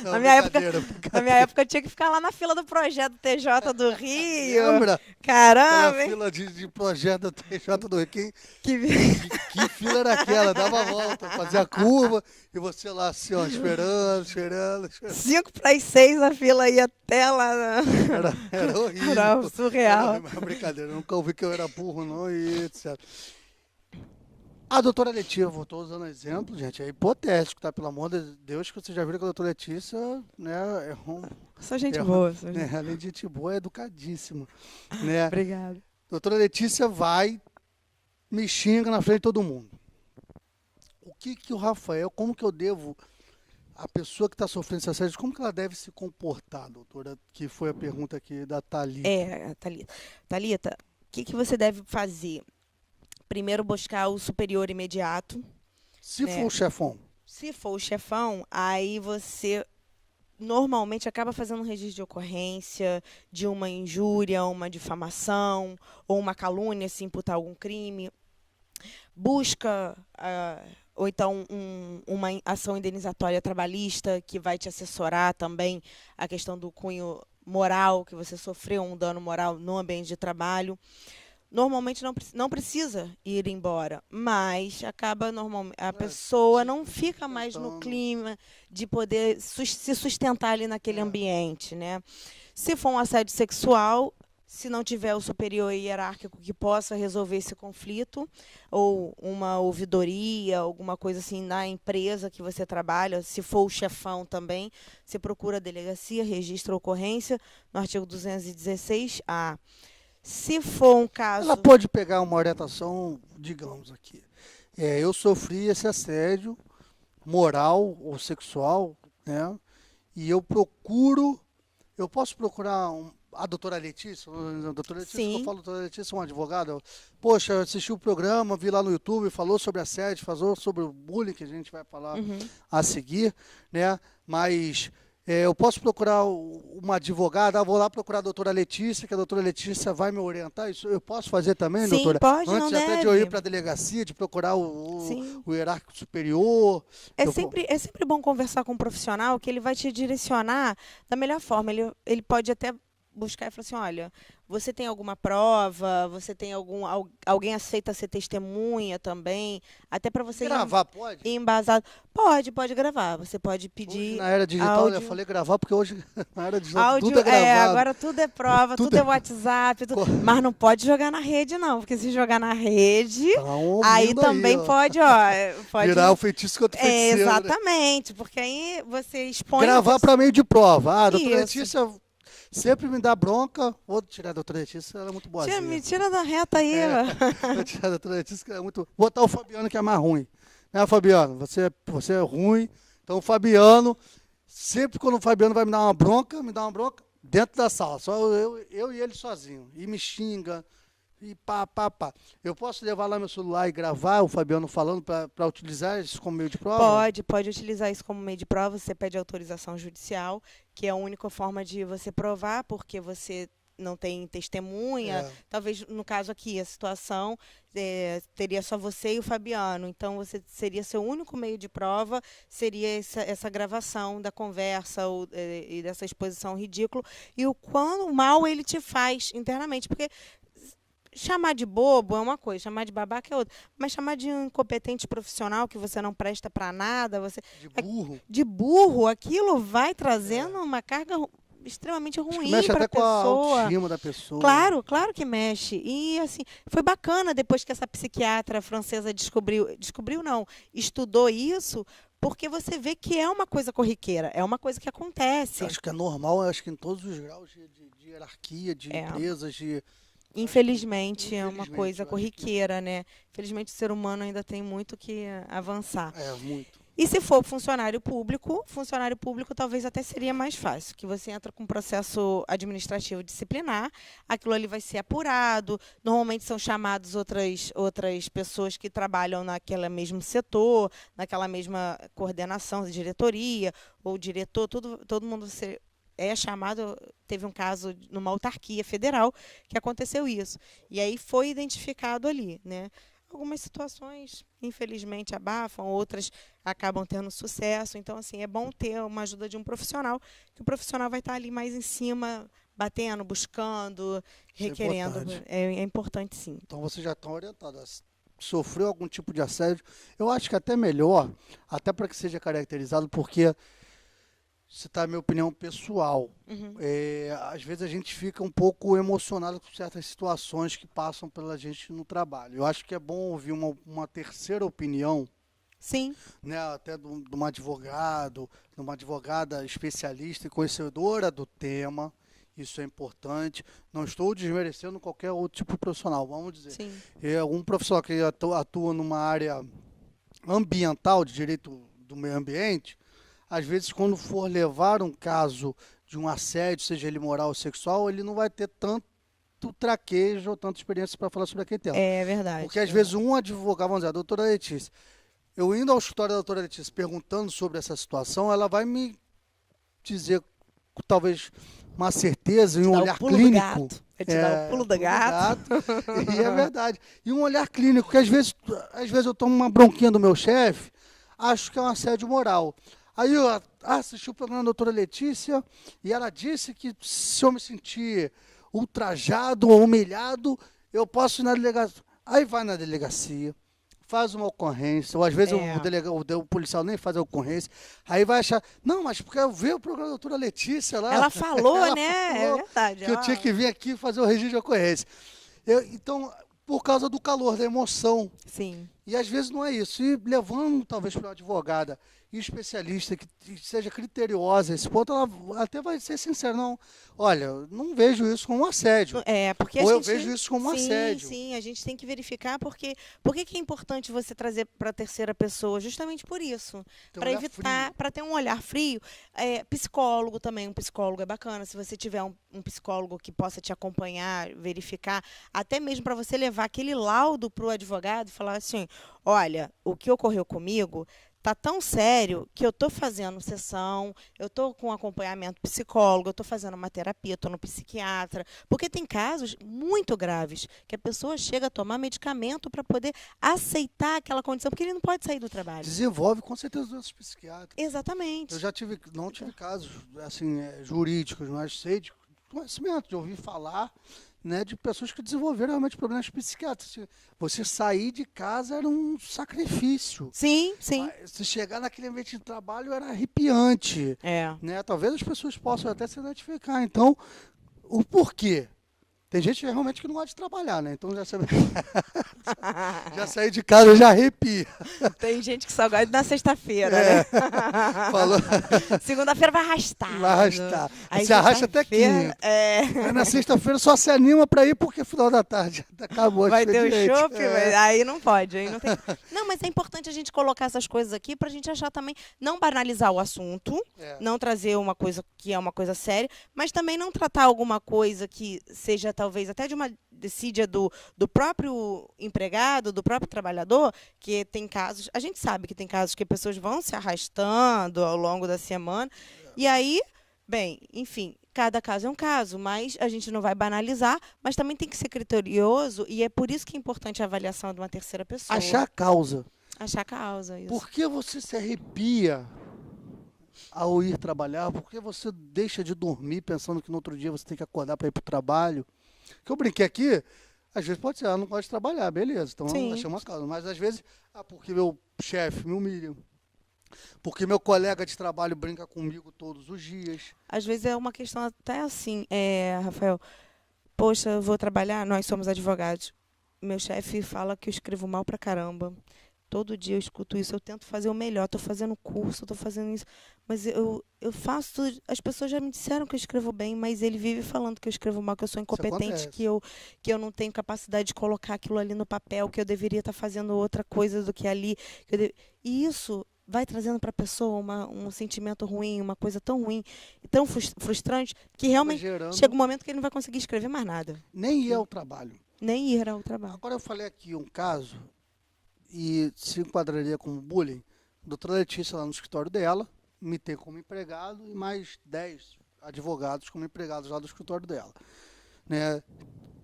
Não, Na minha brincadeira. Na minha época eu tinha que ficar lá na fila do projeto TJ do Rio. Lembra? Caramba, Aquela hein? fila de projeto da TJ do Rio. Que Que... fila era aquela? Dava a volta, fazia a curva e você lá assim, ó, esperando. 5 para as 6 a fila ia até lá. Era horrível. Era surreal. Era brincadeira, eu nunca ouvi que eu era burro, não, e etc. A doutora Letícia, eu estou usando exemplo, gente, é hipotético, tá? Pelo amor de Deus, que vocês já viram que a doutora Letícia, né, Sou gente boa. né, além de gente boa, é educadíssima, né? Obrigada. Doutora Letícia vai, me xinga na frente de todo mundo. O que o Rafael, como que eu devo, a pessoa que está sofrendo esse assédio, como que ela deve se comportar, doutora? Que foi a pergunta aqui da Thalita. Thalita. Thalita, o que você deve fazer? Primeiro, buscar o superior imediato. Se for o chefão. Se for o chefão, aí você normalmente acaba fazendo um registro de ocorrência de uma injúria, uma difamação ou uma calúnia, se imputar algum crime. Busca, ou então, uma ação indenizatória trabalhista que vai te assessorar também a questão do cunho moral, que você sofreu um dano moral no ambiente de trabalho. Normalmente não precisa ir embora, mas acaba a pessoa não fica mais no clima de poder se sustentar ali naquele ambiente, né? Se for um assédio sexual, se não tiver o superior hierárquico que possa resolver esse conflito, ou uma ouvidoria, alguma coisa assim na empresa que você trabalha, se for o chefão também, você procura a delegacia, registra a ocorrência no artigo 216-A. Se for um caso... Ela pode pegar uma orientação, digamos aqui. Eu sofri esse assédio moral ou sexual, né? E eu posso procurar a doutora Letícia? A doutora Letícia, Sim. que eu falo, a doutora Letícia é uma advogada. Poxa, eu assisti o programa, vi lá no YouTube, falou sobre assédio, falou sobre o bullying, que a gente vai falar a seguir, né? Mas Eu posso procurar uma advogada, vou lá procurar a doutora Letícia, que a doutora Letícia vai me orientar. Isso eu posso fazer também, Sim, doutora? pode, não Antes até de eu ir deve. para a delegacia, de procurar Sim. o hierárquico superior. É Eu vou- sempre, é sempre bom conversar com um profissional que ele vai te direcionar da melhor forma. Ele pode até buscar e falar assim, olha, você tem alguma prova, você tem alguém aceita ser testemunha também, até para você ir Gravar pode? embasado. Pode gravar. Você pode Hoje, pedir na era digital, eu áudio. falei gravar, porque hoje, na era digital, Áudio, tudo é gravado. agora tudo é prova, Tudo tudo é é- WhatsApp, Co- mas não pode jogar na rede, não, porque se jogar na rede, Estão aí ouvindo também ó. pode, ó, pode Virar o feitiço contra o feiticeiro. Né? exatamente, porque aí você expõe Gravar para meio de prova. Ah, a doutora Isso. Letícia sempre me dá bronca. Vou tirar a doutora Letícia, ela é muito boazinha. Me tira da reta aí. Vou tirar a doutora Letícia, que ela é muito... Vou botar o Fabiano, que é mais ruim. Né, Fabiano? Você é ruim. Então, o Fabiano, sempre quando o Fabiano vai me dar me dá uma bronca dentro da sala. Só eu e ele sozinho. E me xinga. E pá. Eu posso levar lá meu celular e gravar o Fabiano falando para utilizar isso como meio de prova? Pode utilizar isso como meio de prova. Você pede autorização judicial, que é a única forma de você provar, porque você não tem testemunha. É. Talvez, no caso aqui, a situação teria só você e o Fabiano. Então, você seria seu único meio de prova, seria essa gravação da conversa e dessa exposição ridícula. E o quão mal ele te faz internamente. Porque chamar de bobo é uma coisa, chamar de babaca é outra. Mas chamar de incompetente profissional que você não presta para nada, de burro, aquilo vai trazendo uma carga extremamente ruim Mexe para até a com a pessoa. autoestima da pessoa. Claro que mexe. E assim, foi bacana depois que essa psiquiatra francesa descobriu não, estudou isso, porque você vê que é uma coisa corriqueira, é uma coisa que acontece. Acho que é normal, acho que em todos os graus de hierarquia, de empresas, Infelizmente, é uma Infelizmente, coisa eu acho corriqueira, né? Infelizmente, o ser humano ainda tem muito que avançar. muito. E se for funcionário público talvez até seria mais fácil, que você entra com um processo administrativo disciplinar, aquilo ali vai ser apurado, normalmente são chamados outras pessoas que trabalham naquele mesmo setor, naquela mesma coordenação, diretoria, ou diretor, todo mundo é chamado. Teve um caso numa autarquia federal que aconteceu isso. E aí foi identificado ali, né? Algumas situações, infelizmente, abafam, outras acabam tendo sucesso. Então, assim, é bom ter uma ajuda de um profissional, que o profissional vai estar ali mais em cima, batendo, buscando, requerendo. É importante, sim. Então, você já está orientada. Sofreu algum tipo de assédio? Eu acho que até melhor, até para que seja caracterizado, porque isso está a minha opinião pessoal. Uhum. Às vezes a gente fica um pouco emocionado com certas situações que passam pela gente no trabalho. Eu acho que é bom ouvir uma terceira opinião, Sim. né, até de um advogado, de uma advogada especialista e conhecedora do tema. Isso é importante. Não estou desmerecendo qualquer outro tipo de profissional, vamos dizer. Sim. Um profissional que atua numa área ambiental, de direito do meio ambiente, às vezes, quando for levar um caso de um assédio, seja ele moral ou sexual, ele não vai ter tanto traquejo ou tanta experiência para falar sobre aquele tema. É verdade. Porque, às vezes, um advogado, vamos dizer, a doutora Letícia, eu indo ao escritório da doutora Letícia perguntando sobre essa situação, ela vai me dizer, talvez, uma certeza e um olhar clínico. Vai te dar o pulo do gato. E é verdade. E um olhar clínico, que às vezes eu tomo uma bronquinha do meu chefe, acho que é um assédio moral. Aí eu assisti o programa da doutora Letícia e ela disse que se eu me sentir ultrajado ou humilhado, eu posso ir na delegacia. Aí vai na delegacia, faz uma ocorrência, ou às vezes o policial nem faz a ocorrência, aí vai achar, não, mas porque eu vi o programa da doutora Letícia lá. Ela falou, ela né? falou É verdade. que eu tinha que vir aqui fazer o registro de ocorrência. Então, por causa do calor, da emoção. Sim. E às vezes não é isso. E levando, talvez, para uma advogada e especialista que seja criteriosa a esse ponto, ela até vai ser sincera. Não, olha, não vejo isso como um assédio. Porque Ou eu vejo isso como um assédio. Sim, a gente tem que verificar por que é importante você trazer para a terceira pessoa, justamente por isso. Para evitar, para ter um olhar frio. Psicólogo também, um psicólogo é bacana. Se você tiver um psicólogo que possa te acompanhar, verificar, até mesmo para você levar aquele laudo para o advogado e falar assim, olha, o que ocorreu comigo tá tão sério que eu tô fazendo sessão, eu tô com acompanhamento psicólogo, eu tô fazendo uma terapia, eu tô no psiquiatra, porque tem casos muito graves que a pessoa chega a tomar medicamento para poder aceitar aquela condição, porque ele não pode sair do trabalho. Desenvolve com certeza doenças psiquiátricas. Exatamente. Eu já não tive casos assim, jurídicos, mas sei de conhecimento, de ouvir falar, né, de pessoas que desenvolveram realmente problemas psiquiátricos. Você sair de casa era um sacrifício. Sim, sim. Se chegar naquele ambiente de trabalho era arrepiante. É. Né? Talvez as pessoas possam até se identificar. Então, o porquê? Tem gente realmente que não gosta de trabalhar, né? Então já sair de casa já arrepia. Tem gente que só gosta na sexta-feira, né? Falou. Segunda-feira vai arrastar. Vai arrastar. Aí se arrasta até quinta. Aí na sexta-feira só se anima para ir porque final da tarde acabou. Vai ter o chopp, aí não pode. Aí não, tem... Não, mas é importante a gente colocar essas coisas aqui pra gente achar também, não banalizar o assunto, não trazer uma coisa que é uma coisa séria, mas também não tratar alguma coisa que seja talvez até de uma decídia do próprio empregado, do próprio trabalhador, que tem casos, a gente sabe que tem casos que pessoas vão se arrastando ao longo da semana, e aí, bem, enfim, cada caso é um caso, mas a gente não vai banalizar, mas também tem que ser criterioso, e é por isso que é importante a avaliação de uma terceira pessoa. Achar a causa. Achar a causa, isso. Por que você se arrepia ao ir trabalhar? Por que você deixa de dormir pensando que no outro dia você tem que acordar para ir para o trabalho? Que eu brinquei aqui, às vezes pode ser, não gosta de trabalhar, beleza, então achamos uma causa. Mas às vezes, porque meu chefe me humilha, porque meu colega de trabalho brinca comigo todos os dias. Às vezes é uma questão até assim, Rafael, poxa, eu vou trabalhar, nós somos advogados. Meu chefe fala que eu escrevo mal pra caramba. Todo dia eu escuto isso, eu tento fazer o melhor, estou fazendo curso, estou fazendo isso, mas eu faço tudo. As pessoas já me disseram que eu escrevo bem, mas ele vive falando que eu escrevo mal, que eu sou incompetente, que eu não tenho capacidade de colocar aquilo ali no papel, que eu deveria estar fazendo outra coisa do que ali. E isso vai trazendo para a pessoa um sentimento ruim, uma coisa tão ruim, tão frustrante, que realmente chega um momento que ele não vai conseguir escrever mais nada. Nem ir ao trabalho. Nem ir ao trabalho. Agora eu falei aqui um caso, e se enquadraria como bullying. A doutora Letícia, lá no escritório dela, me tem como empregado e mais 10 advogados como empregados lá do escritório dela. Né?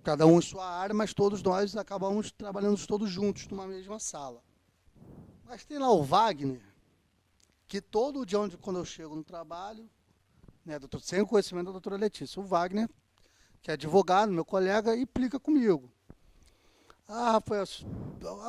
Cada um em sua área, mas todos nós acabamos trabalhando todos juntos numa mesma sala. Mas tem lá o Wagner, que todo dia quando eu chego no trabalho, né, sem o conhecimento da doutora Letícia, o Wagner, que é advogado, meu colega, implica comigo. Rafael,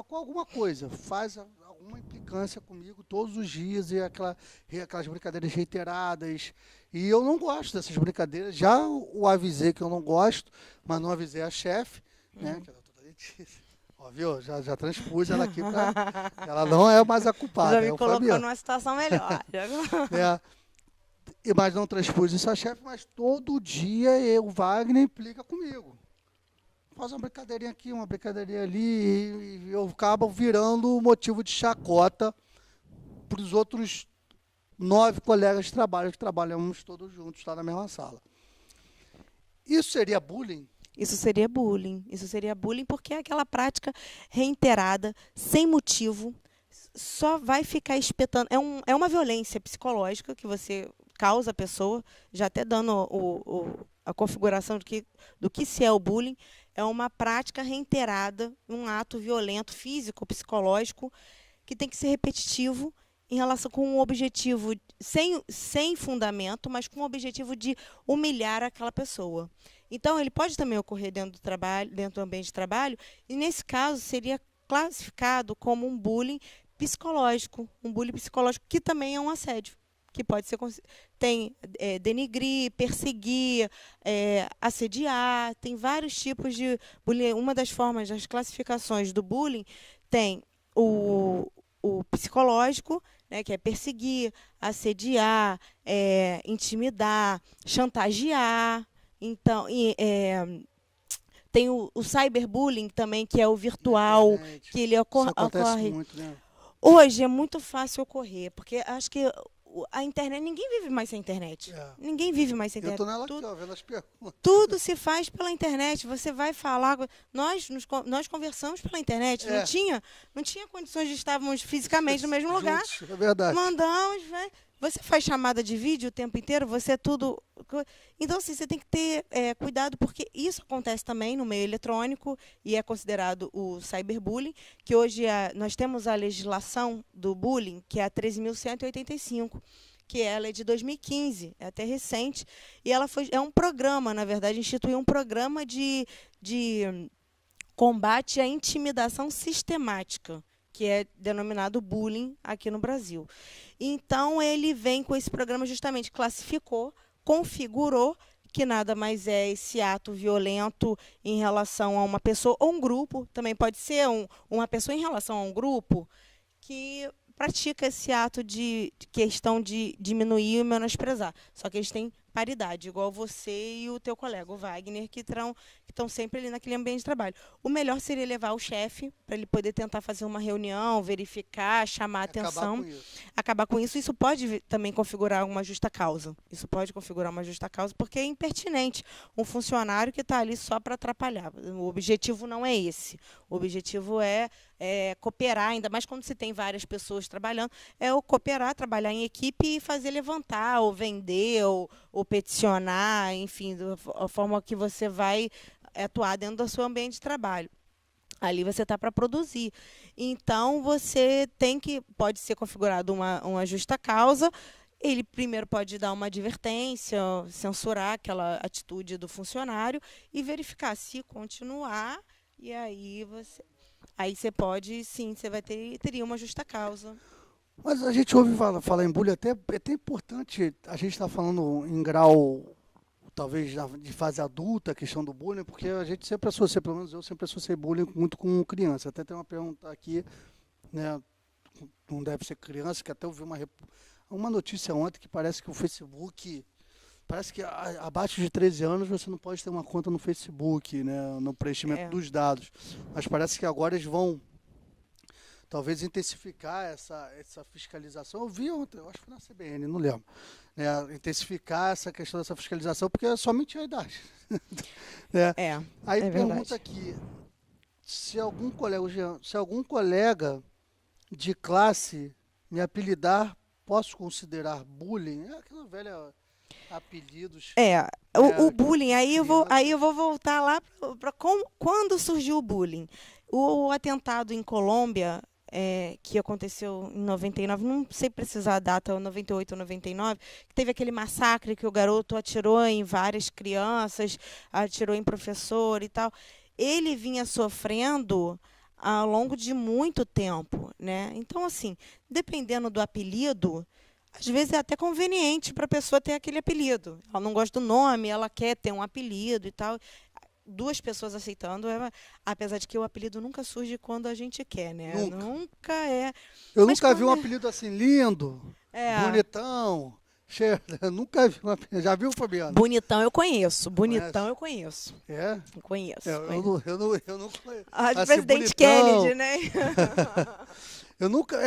com alguma coisa, faz alguma implicância comigo todos os dias e aquelas brincadeiras reiteradas. E eu não gosto dessas brincadeiras. Já o avisei que eu não gosto, mas não avisei a chefe, né, que é a doutora Letícia. Ó, viu? Já transpus ela aqui para... Ela não é mais a culpada. Já me colocou numa situação melhor. Mas não transpus isso a chefe, mas todo dia o Wagner implica comigo. Faz uma brincadeirinha aqui, uma brincadeirinha ali, e eu acabo virando motivo de chacota para os outros 9 colegas de trabalho que trabalhamos todos juntos lá na mesma sala. Isso seria bullying? Isso seria bullying. Isso seria bullying porque é aquela prática reiterada, sem motivo, só vai ficar espetando. É uma violência psicológica que você causa à pessoa, já até dando a configuração do que se é o bullying. É uma prática reiterada, um ato violento, físico, psicológico, que tem que ser repetitivo em relação com um objetivo, sem fundamento, mas com o objetivo de humilhar aquela pessoa. Então, ele pode também ocorrer dentro do ambiente de trabalho, e nesse caso seria classificado como um bullying psicológico, que também é um assédio. Que pode ser denigrir, perseguir, assediar, tem vários tipos de bullying. Uma das formas, das classificações do bullying, tem o psicológico, né, que é perseguir, assediar, intimidar, chantagear. Então, tem o cyberbullying também, que é o virtual, que ele ocorre. Isso acontece muito, né? Hoje é muito fácil ocorrer, porque acho que a internet, ninguém vive mais sem internet. Ninguém vive mais sem internet. Eu tô nela aqui, ó, vendo as perguntas. Tudo se faz pela internet. Você vai falar. Nós conversamos pela internet. Não tinha condições de estarmos fisicamente no mesmo lugar. É verdade. Mandamos, vai. Você faz chamada de vídeo o tempo inteiro, você é tudo. Então, assim, você tem que ter cuidado, porque isso acontece também no meio eletrônico e é considerado o cyberbullying, que hoje nós temos a legislação do bullying, que é a 13.185, que ela é de 2015, é até recente, e ela é um programa, na verdade, instituiu um programa de combate à intimidação sistemática, que é denominado bullying aqui no Brasil. Então, ele vem com esse programa justamente, classificou, configurou, que nada mais é esse ato violento em relação a uma pessoa ou um grupo, também pode ser uma pessoa em relação a um grupo, que pratica esse ato de questão de diminuir e menosprezar. Só que eles têm paridade, igual você e o teu colega, o Wagner, que estão sempre ali naquele ambiente de trabalho. O melhor seria levar o chefe, para ele poder tentar fazer uma reunião, verificar, chamar a atenção. Acabar com isso. Isso pode também configurar uma justa causa. Isso pode configurar uma justa causa, porque é impertinente um funcionário que está ali só para atrapalhar. O objetivo não é esse. O objetivo é cooperar, ainda mais quando se tem várias pessoas trabalhando, é o cooperar, trabalhar em equipe e fazer levantar, ou vender, ou peticionar, enfim, a forma que você vai atuar dentro do seu ambiente de trabalho. Ali você está para produzir. Então, pode ser configurado uma justa causa. Ele primeiro pode dar uma advertência, censurar aquela atitude do funcionário e verificar se continuar, e aí você pode, sim, teria uma justa causa. Mas a gente ouve falar em bullying, é até importante, a gente está falando em grau, talvez, de fase adulta, a questão do bullying, porque a gente sempre associou, pelo menos eu sempre associei bullying muito com criança. Até tem uma pergunta aqui, né, não deve ser criança, que até eu vi uma notícia ontem que parece que o Facebook, parece que abaixo de 13 anos você não pode ter uma conta no Facebook, né, no preenchimento dos dados. Mas parece que agora eles vão talvez intensificar essa fiscalização. Eu vi ontem, eu acho que foi na CBN, não lembro. Né, intensificar essa questão dessa fiscalização, porque é somente a idade. Né? Aí pergunta aqui, se algum colega de classe me apelidar, posso considerar bullying? É aquela velha apelidos. O bullying, aí eu vou voltar lá para quando surgiu o bullying. O atentado em Colômbia, que aconteceu em 99, não sei precisar a data, 98 ou 99, que teve aquele massacre que o garoto atirou em várias crianças, atirou em professor e tal. Ele vinha sofrendo ao longo de muito tempo, né? Então, assim, dependendo do apelido, às vezes é até conveniente para a pessoa ter aquele apelido. Ela não gosta do nome, ela quer ter um apelido e tal. Duas pessoas aceitando, apesar de que o apelido nunca surge quando a gente quer, né? Nunca é. Eu nunca vi um apelido assim lindo, bonitão, cheio. Eu nunca vi um apelido. Já viu, Fabiano? Bonitão eu conheço. Bonitão eu conheço. É? Conheço. Eu não conheço. De presidente Kennedy, né? Eu nunca.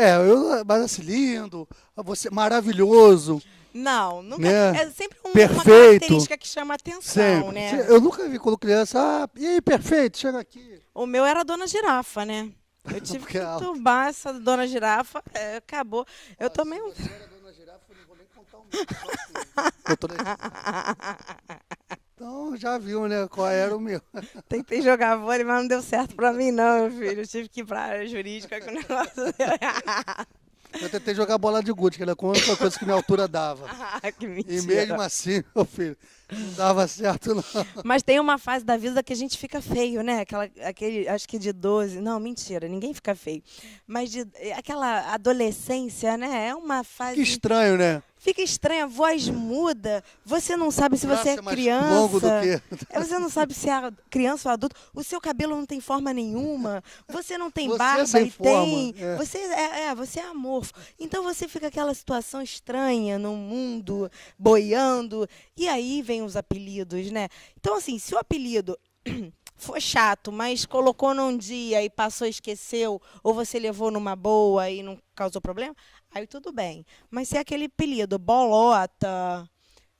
Mas assim, lindo, você maravilhoso. Não, nunca. Né? É sempre uma característica que chama atenção, sempre. Né? Eu nunca vi quando criança, e aí, perfeito, chega aqui. O meu era a Dona Girafa, né? Eu tive que entubar essa Dona Girafa, acabou. Eu tomei um. Se era Dona Girafa, eu não vou nem contar o meu. Então, já viu, né, qual era o meu. Tentei jogar vôlei, mas não deu certo pra mim, não, meu filho. Eu tive que ir pra área jurídica com o negócio. Eu tentei jogar bola de gude, que era a única coisa que minha altura dava. Que mentira. E mesmo assim, meu filho, não dava certo, não. Mas tem uma fase da vida que a gente fica feio, né? Aquele, acho que de 12. Não, mentira, ninguém fica feio. Mas aquela adolescência, né? É uma fase. Que estranho, né? Fica estranha, a voz muda, você não sabe se você é criança. Mais longo do que... Você não sabe se é criança ou adulto. O seu cabelo não tem forma nenhuma. Você não tem você barba sem e forma. tem. Você é amorfo. Então você fica aquela situação estranha no mundo, boiando. E aí vem os apelidos, né? Então, assim, se o apelido foi chato, mas colocou num dia e passou, esqueceu, ou você levou numa boa e não causou problema, aí tudo bem. Mas se é aquele apelido, bolota,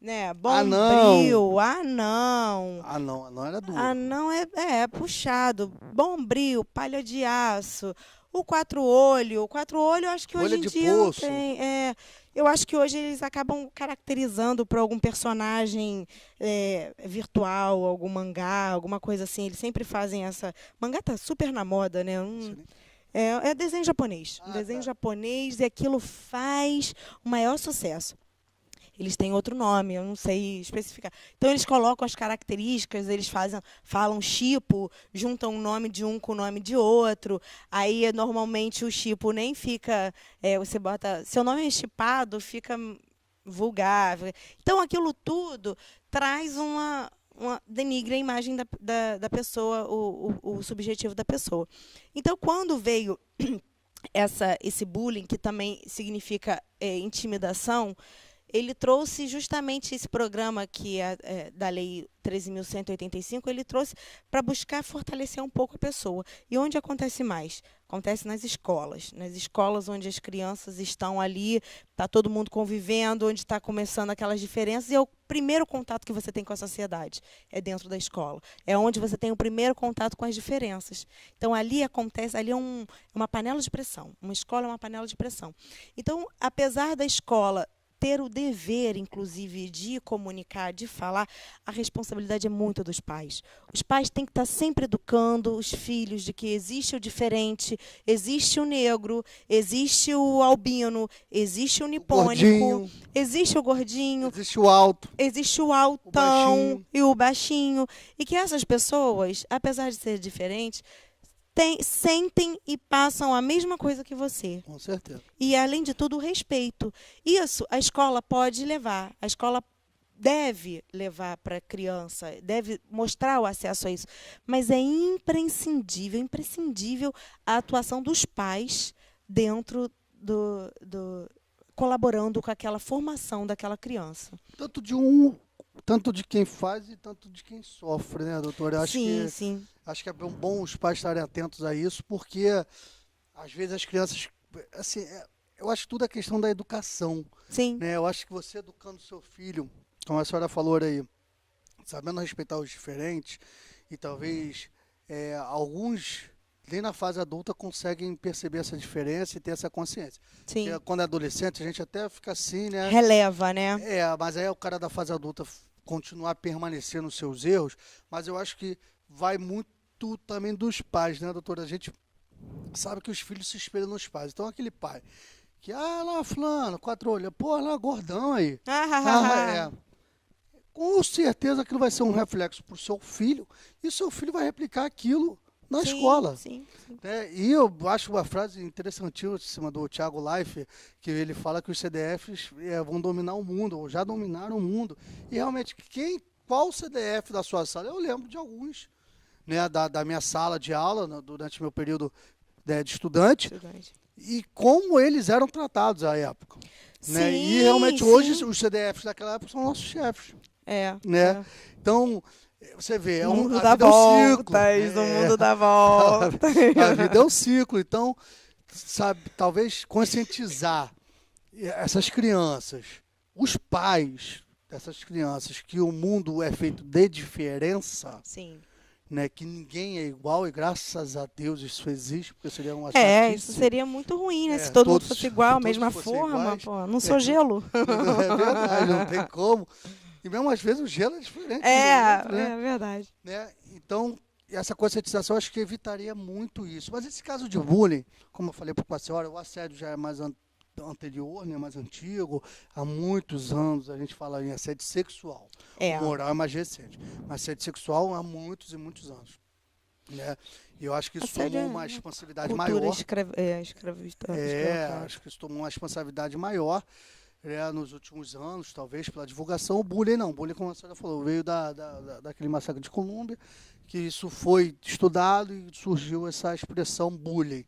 né, Anão. bombril, anão, Anão era duro. anão é puxado, bombril, palha de aço, o quatro olho, eu acho que hoje Olho em de dia não poço. tem. Eu acho que hoje eles acabam caracterizando por algum personagem virtual, algum mangá, alguma coisa assim. Eles sempre fazem essa. Mangá tá super na moda, né? É desenho japonês. Ah, Desenho tá. japonês e aquilo faz o maior sucesso. Eles têm outro nome, eu não sei especificar. Então eles colocam as características, eles falam chipo, juntam o nome de um com o nome de outro. Aí normalmente o chipo nem fica, você bota, seu nome é chipado, fica vulgar. Então aquilo tudo traz denigra a imagem da pessoa, o subjetivo da pessoa. Então quando veio esse bullying, que também significa intimidação, ele trouxe justamente esse programa que é da Lei 13.185, ele trouxe para buscar fortalecer um pouco a pessoa. E onde acontece mais? Acontece nas escolas onde as crianças estão ali, está todo mundo convivendo, onde está começando aquelas diferenças, e é o primeiro contato que você tem com a sociedade, é dentro da escola. É onde você tem o primeiro contato com as diferenças. Então, ali é uma panela de pressão. Uma escola é uma panela de pressão. Então, apesar da escola ter o dever, inclusive, de comunicar, de falar, a responsabilidade é muito dos pais. Os pais têm que estar sempre educando os filhos de que existe o diferente, existe o negro, existe o albino, existe o nipônico, existe o gordinho, existe o alto, existe o altão e o baixinho. E que essas pessoas, apesar de ser diferentes, sentem e passam a mesma coisa que você. Com certeza. E, além de tudo, o respeito. Isso a escola pode levar. A escola deve levar para a criança, deve mostrar o acesso a isso. Mas é imprescindível a atuação dos pais dentro colaborando com aquela formação daquela criança. Tanto de quem faz e tanto de quem sofre, né, doutora? Sim. Acho que é bom os pais estarem atentos a isso, porque às vezes as crianças, assim, eu acho que tudo é questão da educação. Sim. Né? Eu acho que você educando seu filho, como a senhora falou aí, sabendo respeitar os diferentes, e talvez alguns, nem na fase adulta, conseguem perceber essa diferença e ter essa consciência. Sim. Porque quando é adolescente, a gente até fica assim, né? Releva, né? Mas aí o cara da fase adulta continuar a permanecer nos seus erros, mas eu acho que vai muito também dos pais, né, doutora? A gente sabe que os filhos se espelham nos pais. Então, aquele pai que, lá, fulano, 4 olhos, pô, lá, gordão aí. Com certeza aquilo vai ser um reflexo para o seu filho, e o seu filho vai replicar aquilo na escola. Sim. Né? E eu acho uma frase interessantíssima do Thiago Leifert, que ele fala que os CDFs vão dominar o mundo, ou já dominaram o mundo. E realmente, qual CDF da sua sala? Eu lembro de alguns, né, da minha sala de aula, durante meu período de estudante, e como eles eram tratados à época. Sim, né? E realmente hoje os CDFs daquela época são nossos chefes. Né? Então, você vê, o mundo a dá vida é um ciclo. O mundo dá volta. A vida é um ciclo. Então, sabe, talvez conscientizar essas crianças, os pais dessas crianças, que o mundo é feito de diferença. Sim. Né, que ninguém é igual, e graças a Deus isso existe, porque seria uma chatice. Isso seria muito ruim, né? Se todo mundo fosse igual, mesma forma, pô, não sou gelo. É verdade, não tem como. E mesmo às vezes o gelo é diferente. É verdade. Né? Então, essa conscientização acho que evitaria muito isso. Mas esse caso de bullying, como eu falei para a senhora, o assédio já é mais anterior, né, mais antigo, há muitos anos a gente fala em assédio sexual. O moral é mais recente, mas assédio sexual há muitos e muitos anos. Né? E eu acho que isso tomou uma responsabilidade maior. Acho que isso tomou uma responsabilidade maior nos últimos anos, talvez pela divulgação. O bullying não, o bullying, como a senhora falou, veio daquele massacre de Colômbia, que isso foi estudado e surgiu essa expressão bullying.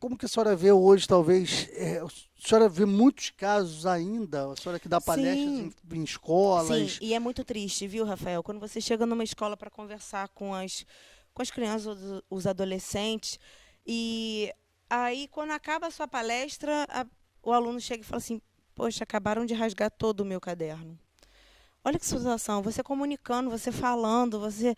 Como que a senhora vê hoje, talvez, a senhora vê muitos casos ainda, a senhora que dá palestras em escolas. Sim, e é muito triste, viu, Rafael? Quando você chega numa escola para conversar com as crianças, os adolescentes, e Aí, quando acaba a sua palestra, o aluno chega e fala assim, poxa, acabaram de rasgar todo o meu caderno. Olha que situação, você comunicando, você falando, você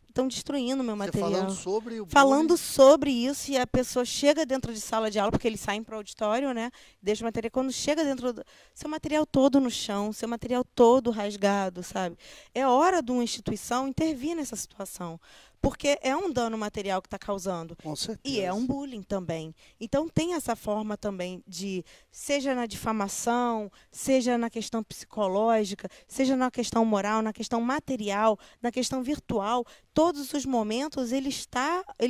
estão destruindo o meu material. Falando sobre o falando bullying. sobre isso, e a pessoa chega dentro de sala de aula, porque eles saem para o auditório, né? Deixa o material. Quando chega dentro seu material todo no chão, seu material todo rasgado, sabe? É hora de uma instituição intervir nessa situação. Porque é um dano material que está causando. Com certeza. E é um bullying também. Então, tem essa forma também de, seja na difamação, seja na questão psicológica, seja na questão moral, na questão material, na questão virtual, todos os momentos ele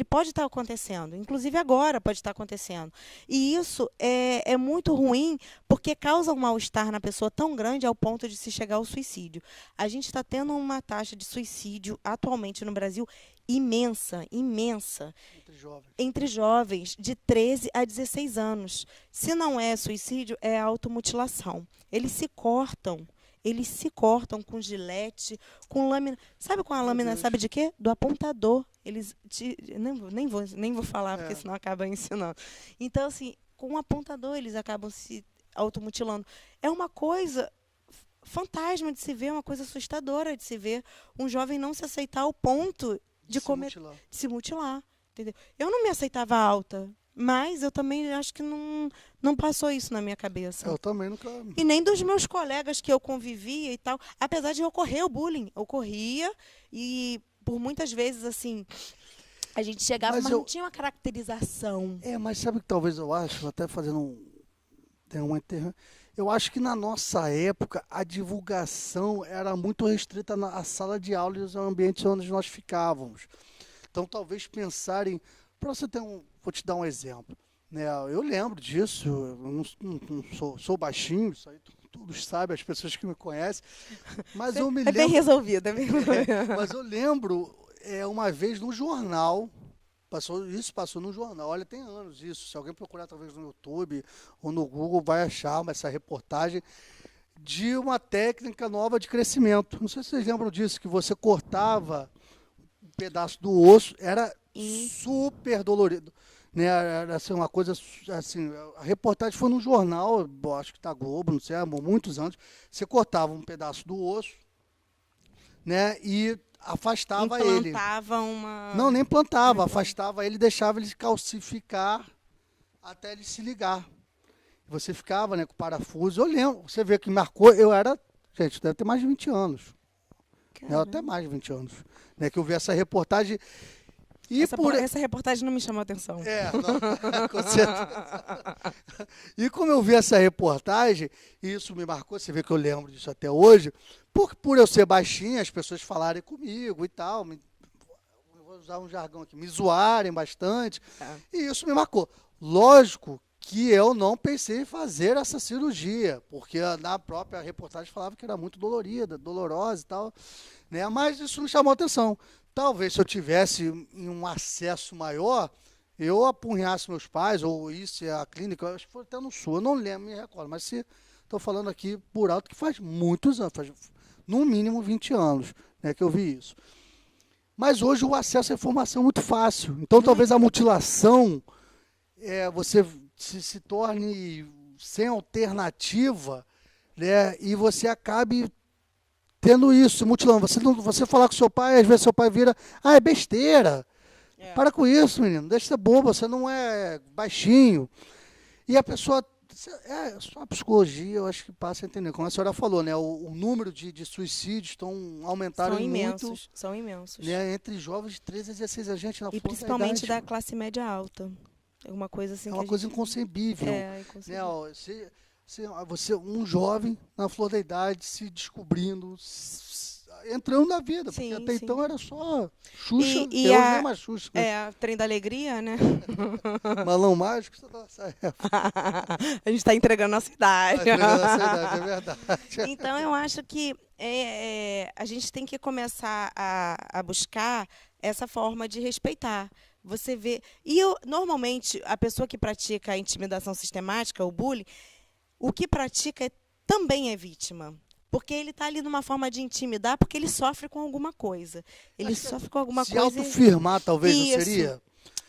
pode estar acontecendo. Inclusive agora pode estar acontecendo. E isso é muito ruim, porque causa um mal-estar na pessoa tão grande ao ponto de se chegar ao suicídio. A gente está tendo uma taxa de suicídio atualmente no Brasil imensa. Entre jovens de 13 a 16 anos. Se não é suicídio, é automutilação. Eles se cortam com gilete, com lâmina. Sabe com a lâmina, sabe de quê? Do apontador. Nem vou falar, porque senão acaba ensinando. Então, assim, com um apontador eles acabam se automutilando. É uma coisa fantasma de se ver, uma coisa assustadora de se ver um jovem não se aceitar ao ponto de se mutilar, entendeu? Eu não me aceitava alta, mas eu também acho que não passou isso na minha cabeça. Eu também nunca... E nem dos meus colegas que eu convivia e tal, apesar de ocorrer o bullying. Ocorria e por muitas vezes, assim, a gente chegava, mas não tinha uma caracterização. Mas sabe que talvez eu acho, até fazendo eu acho que na nossa época a divulgação era muito restrita à sala de aula e aos ambientes onde nós ficávamos. Então, talvez pensarem... Vou te dar um exemplo. Né? Eu lembro disso, eu não sou baixinho, isso aí todos sabem, as pessoas que me conhecem. Mas eu me lembro... bem resolvido, é bem resolvido. Mas eu lembro, uma vez no jornal... Passou no jornal. Olha, tem anos isso. Se alguém procurar talvez no YouTube ou no Google, vai achar essa reportagem de uma técnica nova de crescimento. Não sei se vocês lembram disso, que você cortava um pedaço do osso, era super dolorido. Né? Era assim, uma coisa assim, a reportagem foi no jornal, acho que tá Globo, não sei, há muitos anos. Você cortava um pedaço do osso, né? E afastava ele. Implantava uma... Não, nem plantava, afastava ele, deixava ele calcificar até ele se ligar. Você ficava, né, com o parafuso. Eu lembro, você vê que marcou, gente, deve ter mais de 20 anos. Até mais de 20 anos. Né, que eu vi essa reportagem. E essa reportagem não me chamou a atenção. Não, com certeza. E como eu vi essa reportagem, isso me marcou, você vê que eu lembro disso até hoje, por eu ser baixinho, as pessoas falarem comigo e tal, vou usar um jargão aqui, me zoarem bastante, e isso me marcou. Lógico que eu não pensei em fazer essa cirurgia, porque na própria reportagem falava que era muito dolorosa e tal, né? Mas isso me chamou a atenção. Talvez se eu tivesse um acesso maior, eu apunhasse meus pais, ou isso à clínica, eu acho que foi até no Sul, eu não lembro, me recordo, mas estou falando aqui por alto que faz muitos anos, faz no mínimo 20 anos, né, que eu vi isso. Mas hoje o acesso à informação é muito fácil, então talvez a mutilação, você se torne sem alternativa, né, e você acabe tendo isso, mutilando. Você falar com seu pai, às vezes seu pai vira, é besteira. Para com isso, menino, deixa de ser bobo, você não é baixinho. E a pessoa, só a psicologia, eu acho que passa a entender. Como a senhora falou, né, o número de suicídios aumentaram muito. São imensos. Né, entre jovens de 13 a 16 anos, gente, e principalmente da classe média alta. É uma coisa assim. É uma coisa inconcebível. Inconcebível. Né, você, um jovem na flor da idade, se descobrindo, entrando na vida, porque até então era só Xuxa, e não é mais Xuxa. Trem da Alegria, né? Balão Mágico, nessa época. A gente está entregando a nossa idade. É verdade. Então, eu acho que a gente tem que começar a buscar essa forma de respeitar. Você vê... normalmente, a pessoa que pratica a intimidação sistemática, o bullying, o que pratica também é vítima. Porque ele está ali numa forma de intimidar, porque ele sofre com alguma coisa. Ele sofre com alguma coisa. Se autoafirmar, talvez, não seria?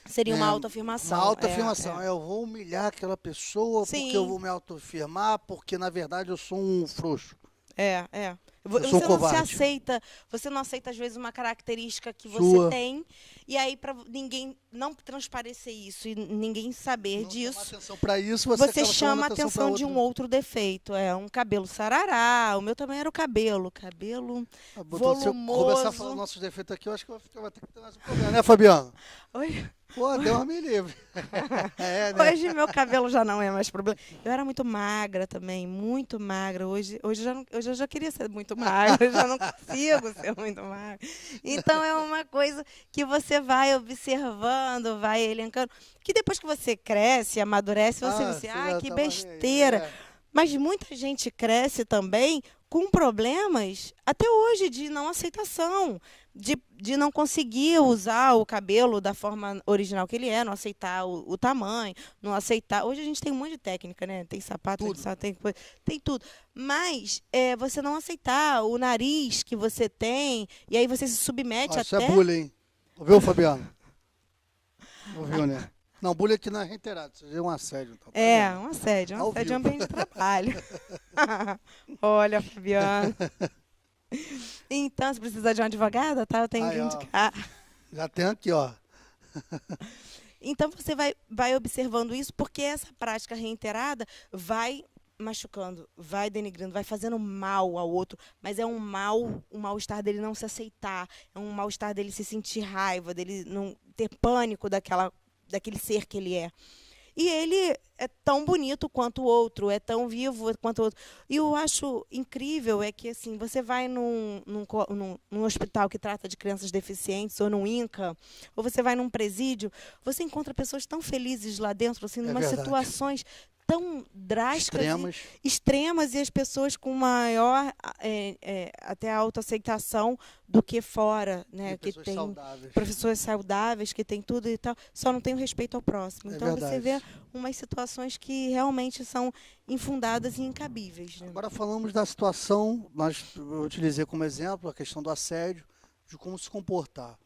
Seria uma Uma autoafirmação. autoafirmação. Eu vou humilhar aquela pessoa Sim. porque eu vou me autoafirmar, porque na verdade eu sou um frouxo. É. Eu sou um Você não se covarde. aceita, você não aceita às vezes uma característica que você Sua. tem, e aí para ninguém não transparecer isso e ninguém saber Não chamar disso, atenção para isso, você acaba chamando chama a pra atenção de um outro defeito. É um cabelo sarará, o meu também era o cabelo Se eu começar a volumoso. falar nossos defeitos aqui, eu acho que vai ter que ter mais um problema, né, Fabiano? Oi. Pô, deu uma me livre. É, né? Hoje meu cabelo já não é mais problema. Eu era muito magra também, muito magra. Hoje eu já queria ser muito magra, eu já não consigo ser muito magra. Então é uma coisa que você vai observando, vai elencando, que depois que você cresce, amadurece, você vê assim, você já que tava besteira. é. Mas muita gente cresce também com problemas até hoje de não aceitação, de não conseguir usar o cabelo da forma original que ele é, não aceitar o tamanho, não aceitar. Hoje a gente tem um monte de técnica, né? Tem sapato, tem tudo. Mas você não aceitar o nariz que você tem, e aí você se submete Isso até. é bullying. Ouviu, Fabiano? Ouviu, né? Não, bullying aqui não é reiterado, isso é um assédio. Então, Um assédio, Ao é vivo. ambiente de trabalho. Olha, Fabiana. Então, se precisar de uma advogada, tá? Eu tenho Aí, que ó. indicar. Já tem aqui, ó. Então, você vai observando isso, porque essa prática reiterada vai machucando, vai denigrindo, vai fazendo mal ao outro, mas é um mal-estar dele não se aceitar, é um mal-estar dele se sentir raiva, dele não ter pânico daquele ser que ele é. E ele é tão bonito quanto o outro, é tão vivo quanto o outro. E eu acho incrível é que assim, você vai num hospital que trata de crianças deficientes, ou num INCA, ou você vai num presídio, você encontra pessoas tão felizes lá dentro, assim, numa verdade. situações tão drásticas, Extremas. e as pessoas com maior até autoaceitação do que fora, né? Que Pessoas tem saudáveis. professores saudáveis, que tem tudo e tal, só não tem o respeito ao próximo. É Então você vê verdade. umas situações que realmente são infundadas e incabíveis. Né? Agora falamos da situação, eu utilizei como exemplo a questão do assédio, de como se comportar.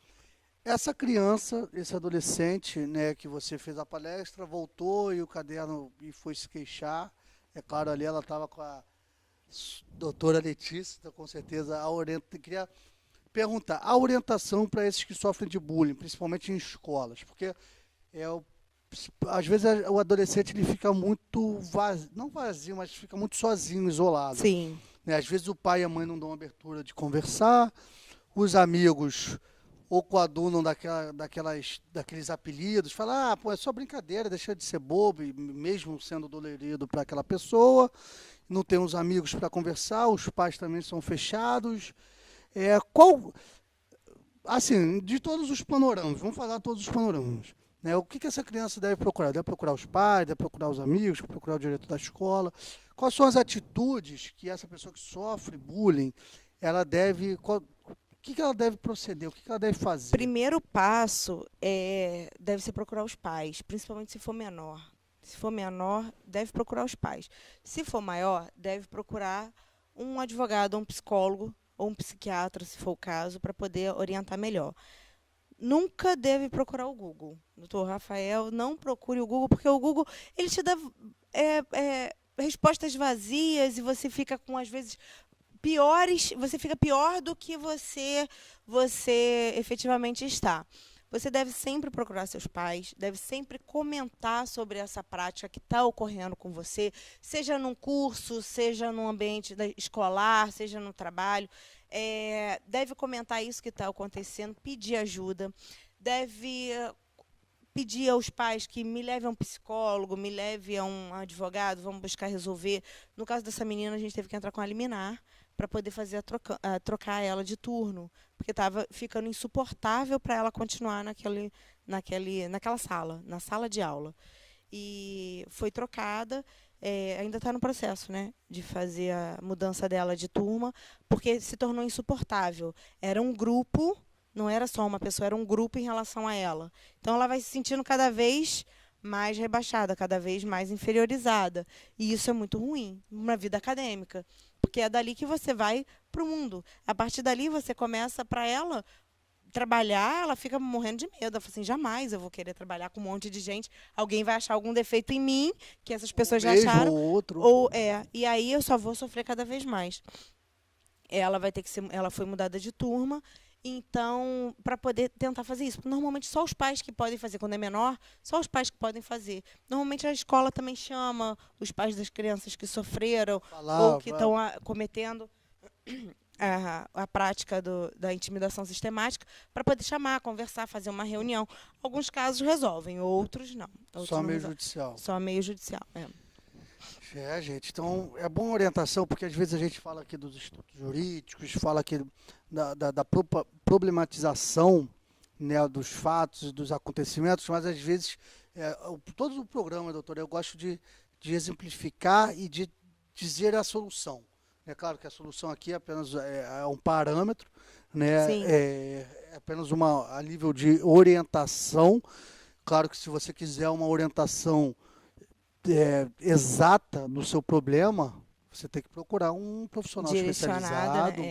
Essa criança, esse adolescente, né, que você fez a palestra, voltou e o caderno e foi se queixar. É claro, ali ela estava com a doutora Letícia, então, com certeza queria perguntar a orientação para esses que sofrem de bullying, principalmente em escolas, porque às vezes o adolescente ele fica muito vazio, não vazio, mas fica muito sozinho, isolado. Sim. Né? Às vezes o pai e a mãe não dão abertura de conversar, os amigos ou coadunam daqueles apelidos, falam, pô, é só brincadeira, deixa de ser bobo, e mesmo sendo dolorido para aquela pessoa, não tem os amigos para conversar, os pais também são fechados. Assim, de todos os panoramas, vamos falar todos os panoramas. Né? O que essa criança deve procurar? Deve procurar os pais, deve procurar os amigos, deve procurar o diretor da escola. Quais são as atitudes que essa pessoa que sofre bullying, ela deve... O que ela deve proceder? O que ela deve fazer? Primeiro passo deve ser procurar os pais, principalmente se for menor. Se for menor, deve procurar os pais. Se for maior, deve procurar um advogado, um psicólogo ou um psiquiatra, se for o caso, para poder orientar melhor. Nunca deve procurar o Google. Doutor Rafael, não procure o Google, porque o Google ele te dá respostas vazias e você fica com, às vezes, você fica pior do que você efetivamente está. Você deve sempre procurar seus pais, deve sempre comentar sobre essa prática que está ocorrendo com você, seja num curso, seja num ambiente escolar, seja no trabalho. Deve comentar isso que está acontecendo, pedir ajuda, deve pedir aos pais que me leve a um psicólogo, me leve a um advogado, vamos buscar resolver. No caso dessa menina, a gente teve que entrar com a liminar para poder fazer trocar ela de turno, porque estava ficando insuportável para ela continuar naquela sala, na sala de aula. E foi trocada, ainda está no processo, né, de fazer a mudança dela de turma, porque se tornou insuportável. Era um grupo, não era só uma pessoa, era um grupo em relação a ela. Então ela vai se sentindo cada vez mais rebaixada, cada vez mais inferiorizada. E isso é muito ruim na vida acadêmica, porque é dali que você vai para o mundo. A partir dali você começa, para ela, trabalhar, ela fica morrendo de medo. Ela fala assim, jamais eu vou querer trabalhar com um monte de gente. Alguém vai achar algum defeito em mim, que essas pessoas já acharam. Ou outro. E aí eu só vou sofrer cada vez mais. Ela vai ter que ser, ela foi mudada de turma, então, para poder tentar fazer isso. Normalmente só os pais que podem fazer, quando é menor, só os pais que podem fazer. Normalmente a escola também chama os pais das crianças que sofreram ou que estão cometendo a prática da intimidação sistemática, para poder chamar, conversar, fazer uma reunião. Alguns casos resolvem, outros não. Outros Só não meio resolvem. judicial. Só meio judicial, Gente, então é boa orientação, porque às vezes a gente fala aqui dos estudos jurídicos, fala aqui da problematização, né, dos fatos, dos acontecimentos, mas às vezes, todo o programa, doutora, eu gosto de exemplificar e de dizer a solução. É claro que a solução aqui é apenas um parâmetro, né, Sim. é apenas a nível de orientação. Claro que se você quiser uma orientação exata no seu problema, você tem que procurar um profissional especializado.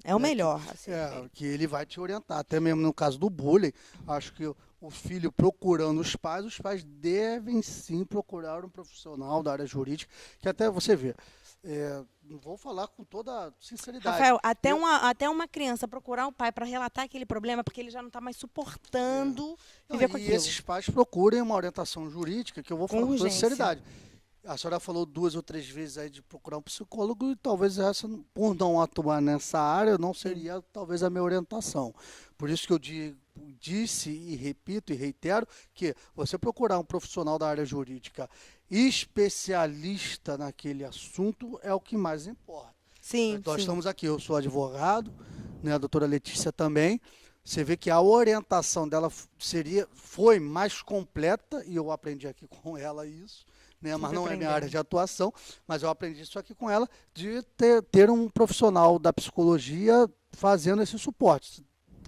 É o melhor. Assim, que ele vai te orientar. Até mesmo no caso do bullying, acho que o filho procurando os pais devem sim procurar um profissional da área jurídica, que até você vê. Não vou falar com toda sinceridade. Rafael, até uma criança procurar o pai para relatar aquele problema, porque ele já não está mais suportando viver com aquilo. E esses pais procurem uma orientação jurídica, que eu vou falar com toda sinceridade. A senhora falou 2 ou 3 vezes aí de procurar um psicólogo, e talvez essa, por não atuar nessa área, não seria talvez a minha orientação. Por isso que eu disse e repito e reitero que você procurar um profissional da área jurídica especialista naquele assunto é o que mais importa. Sim, nós estamos aqui, eu sou advogado, né, a doutora Letícia também. Você vê que a orientação dela foi mais completa, e eu aprendi aqui com ela isso, né, mas não é minha área de atuação, mas eu aprendi isso aqui com ela, de ter um profissional da psicologia fazendo esse suporte.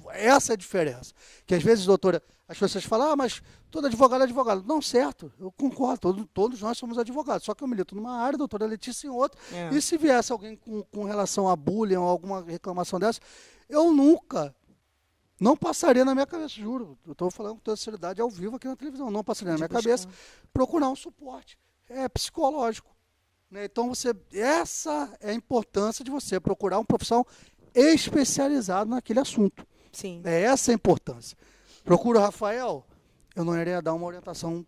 Essa é a diferença. Que às vezes, doutora, as pessoas falam, mas todo advogado é advogado. Não, certo, eu concordo, todos nós somos advogados, só que eu milito numa área, a doutora Letícia em outra, e se viesse alguém com relação a bullying ou alguma reclamação dessa, eu não passaria na minha cabeça, juro. Eu estou falando com toda sinceridade ao vivo aqui na televisão. Não passaria na minha cabeça procurar um suporte psicológico. Né? Então, essa é a importância de você procurar um profissional especializado naquele assunto. Sim. Essa é a importância. Procura o Rafael, eu não iria dar uma orientação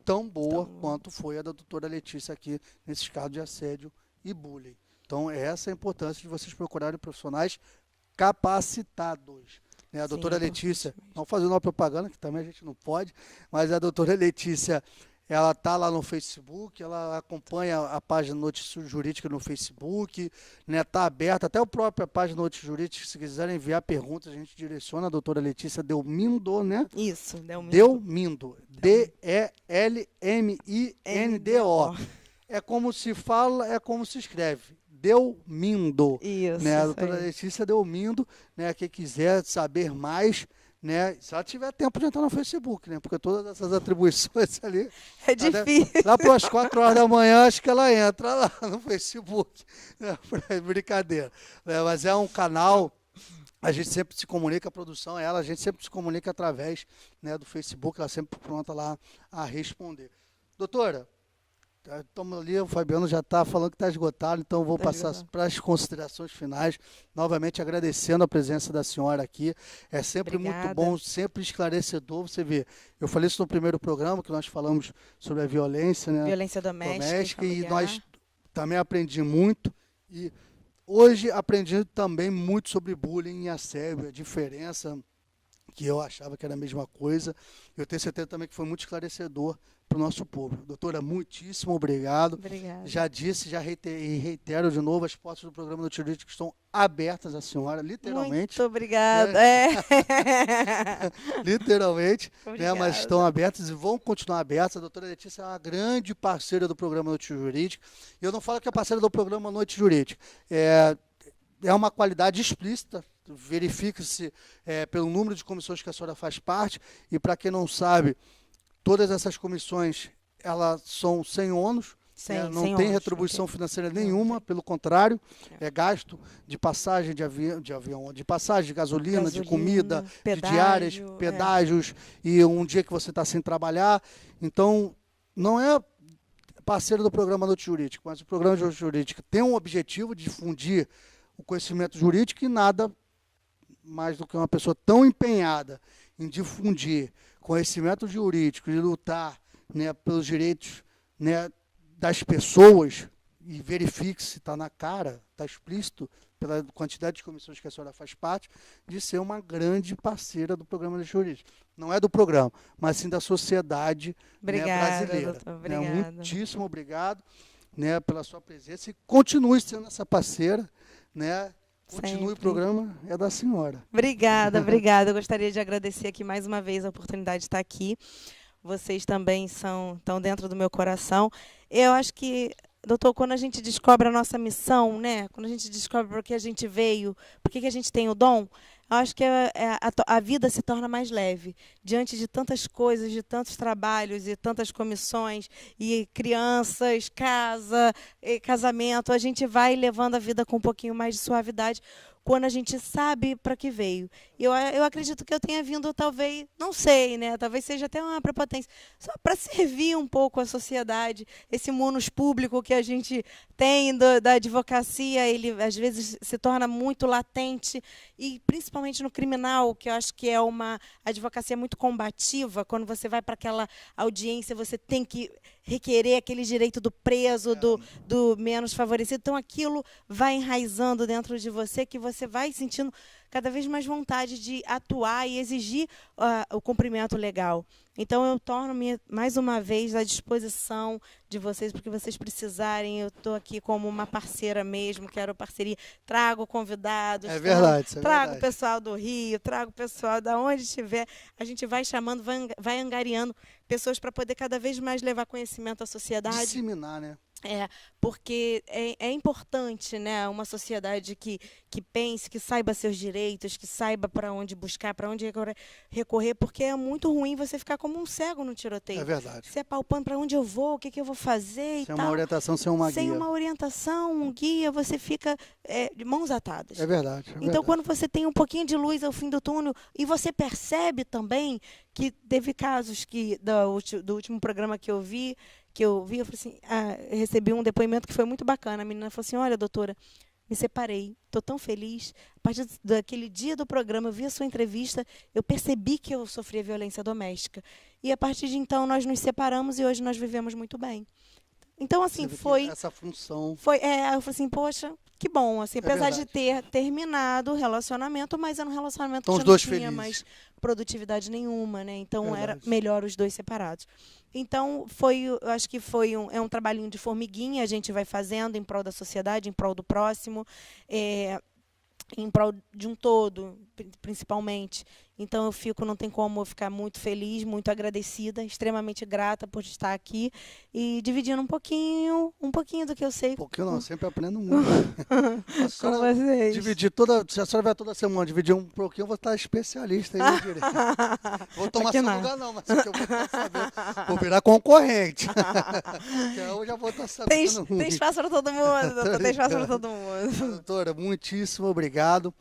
tão boa quanto foi a da doutora Letícia aqui, nesses casos de assédio e bullying. Então, essa é a importância de vocês procurarem profissionais capacitados. Né? A doutora Letícia, não fazendo uma propaganda, que também a gente não pode, mas a doutora Letícia, ela está lá no Facebook, ela acompanha a página Notícia Jurídica no Facebook, né? Está aberta, até a própria página Notícia Jurídica, se quiserem enviar perguntas, a gente direciona a doutora Letícia Delmindo, né? Isso, Delmindo. Delmindo, Delmindo. É como se fala, é como se escreve. Delmindo. Isso. Né? A doutora Letícia Delmindo, né? Quem quiser saber mais, né? Se ela tiver tempo de entrar no Facebook, né? Porque todas essas atribuições ali... É difícil. Lá para as 4 horas da manhã, acho que ela entra lá no Facebook. Né? Brincadeira. Mas é um canal... A gente sempre se comunica, a produção é ela, a gente sempre se comunica através, né, do Facebook, ela sempre pronta lá a responder. Doutora, estamos ali, o Fabiano já está falando que está esgotado, então vou passar para as considerações finais, novamente agradecendo a presença da senhora aqui. É sempre muito bom, sempre esclarecedor. Você vê, eu falei isso no primeiro programa, que nós falamos sobre a violência, né? Violência doméstica e nós também aprendi muito, e hoje aprendi também muito sobre bullying e assédio, a diferença, que eu achava que era a mesma coisa. Eu tenho certeza também que foi muito esclarecedor para o nosso público. Doutora, muitíssimo obrigado. Obrigada. Já disse, já reitero de novo, as portas do programa Notícia Jurídica estão abertas à senhora, literalmente. Muito obrigada. Literalmente, né, mas estão abertas e vão continuar abertas. A doutora Letícia é uma grande parceira do programa Notícia Jurídica. E eu não falo que é parceira do programa Noite Jurídica. É uma qualidade explícita, verifica-se pelo número de comissões que a senhora faz parte, e para quem não sabe, todas essas comissões, elas são sem ônus, Não sem tem ônus, retribuição financeira nenhuma, pelo contrário, é gasto de passagem de avião, de passagem de gasolina, de comida, de diárias, pedágios, e um dia que você está sem trabalhar. Então, não é parceiro do programa Noite Jurídica, mas o programa Noite Jurídica tem um objetivo de difundir o conhecimento jurídico, e nada mais do que uma pessoa tão empenhada em difundir conhecimento jurídico, de lutar, né, pelos direitos, né, das pessoas, e verifique se está na cara, está explícito, pela quantidade de comissões que a senhora faz parte, de ser uma grande parceira do programa de jurídica. Não é do programa, mas sim da sociedade, né, brasileira. Doutor, obrigada. Né, muitíssimo obrigado, né, pela sua presença, e continue sendo essa parceira, né? Continue. Sempre. O programa é da senhora. Obrigada. Eu gostaria de agradecer aqui mais uma vez a oportunidade de estar aqui. Vocês também estão dentro do meu coração. Eu acho que, doutor, quando a gente descobre a nossa missão, né? Quando a gente descobre por que a gente veio, por que a gente tem o dom, eu acho que a vida se torna mais leve. Diante de tantas coisas, de tantos trabalhos e tantas comissões, e crianças, casa, e casamento, a gente vai levando a vida com um pouquinho mais de suavidade, quando a gente sabe para que veio. Eu acredito que eu tenha vindo, talvez, não sei, né? Talvez seja até uma prepotência, só para servir um pouco a sociedade, esse munus público que a gente tem da advocacia, ele às vezes se torna muito latente, e principalmente no criminal, que eu acho que é uma advocacia muito combativa. Quando você vai para aquela audiência, você tem que requerer aquele direito do preso, do menos favorecido. Então, aquilo vai enraizando dentro de você, que você vai sentindo cada vez mais vontade de atuar e exigir o cumprimento legal. Então, eu torno-me, mais uma vez, à disposição de vocês, porque vocês precisarem. Eu estou aqui como uma parceira mesmo, quero parceria. Trago convidados. É verdade, isso é trago o verdade. pessoal do Rio, trago o pessoal de onde estiver. A gente vai chamando, vai angariando pessoas para poder cada vez mais levar conhecimento à sociedade. Disseminar, né? Porque é importante, né, uma sociedade que pense, que saiba seus direitos, que saiba para onde buscar, para onde recorrer, porque é muito ruim você ficar como um cego no tiroteio. É verdade. Você palpando para onde eu vou, o que eu vou fazer e tal. Sem uma orientação, sem uma guia. Sem uma orientação, um guia, você fica de mãos atadas. É verdade. Então, quando você tem um pouquinho de luz ao fim do túnel, e você percebe também que teve casos do último programa que eu vi, eu falei assim, eu recebi um depoimento que foi muito bacana. A menina falou assim: olha, doutora, me separei, estou tão feliz. A partir daquele dia do programa, eu vi a sua entrevista, eu percebi que eu sofria violência doméstica. E a partir de então, nós nos separamos e hoje nós vivemos muito bem. Então, assim, foi... Essa função... eu falei assim, poxa, que bom. Assim, apesar de ter terminado o relacionamento, mas era um relacionamento que já não tinha mais produtividade nenhuma, né? Então, era melhor os dois separados. Então, eu acho que é um trabalhinho de formiguinha, a gente vai fazendo em prol da sociedade, em prol do próximo, em prol de um todo, principalmente. Então, não tem como eu ficar muito feliz, muito agradecida, extremamente grata por estar aqui e dividindo um pouquinho do que eu sei. Um pouquinho não, sempre aprendo muito. Com vocês. Se a senhora vai toda semana dividir um pouquinho, eu vou estar especialista aí no direito. Vou tomar seu lugar não, mas eu vou estar sabendo. Vou virar concorrente. Eu já vou estar sabendo. Tem espaço para todo mundo, doutor, tem espaço para todo mundo. Doutora, muitíssimo obrigado.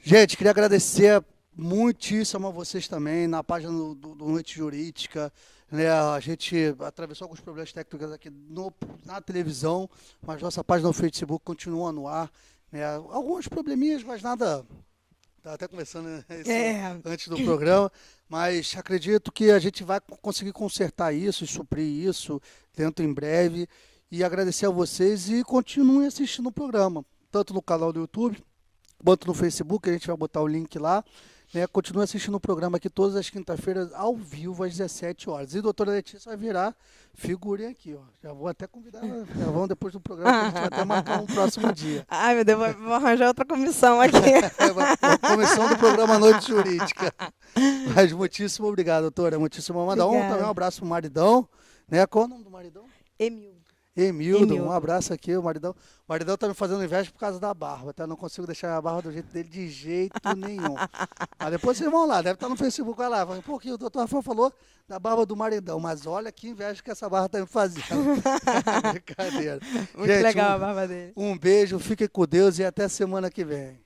Gente, queria agradecer muitíssimo a vocês também, na página do Noite Jurídica, né? A gente atravessou alguns problemas técnicos aqui na televisão, mas nossa página no Facebook continua no ar, né? Alguns probleminhas, mas nada... Estava até começando isso antes do programa, mas acredito que a gente vai conseguir consertar isso e suprir isso dentro em breve. E agradecer a vocês e continuem assistindo o programa, tanto no canal do YouTube, quanto no Facebook, a gente vai botar o link lá. Né, continue assistindo o programa aqui todas as quintas-feiras, ao vivo, às 17 horas. E a doutora Letícia vai virar figurinha aqui, ó. Já vou até convidar ela. Já vamos depois do programa, que a gente vai até marcar um próximo dia. Ai, meu Deus, vou arranjar outra comissão aqui. A comissão do programa Noite Jurídica. Mas muitíssimo obrigado, doutora. Muitíssimo. Mandar também um abraço pro maridão. Né? Qual é o nome do maridão? Emil. Emildo, um Emildo. abraço aqui, o maridão tá me fazendo inveja por causa da barba, tá? Eu não consigo deixar a barba do jeito dele de jeito nenhum. Mas depois vocês vão lá, deve estar no Facebook, vai lá. Vai, pô, que o doutor Rafael falou da barba do maridão, mas olha que inveja que essa barba tá me fazendo. Brincadeira. Muito Gente, legal a barba dele. um beijo, fiquem com Deus e até semana que vem.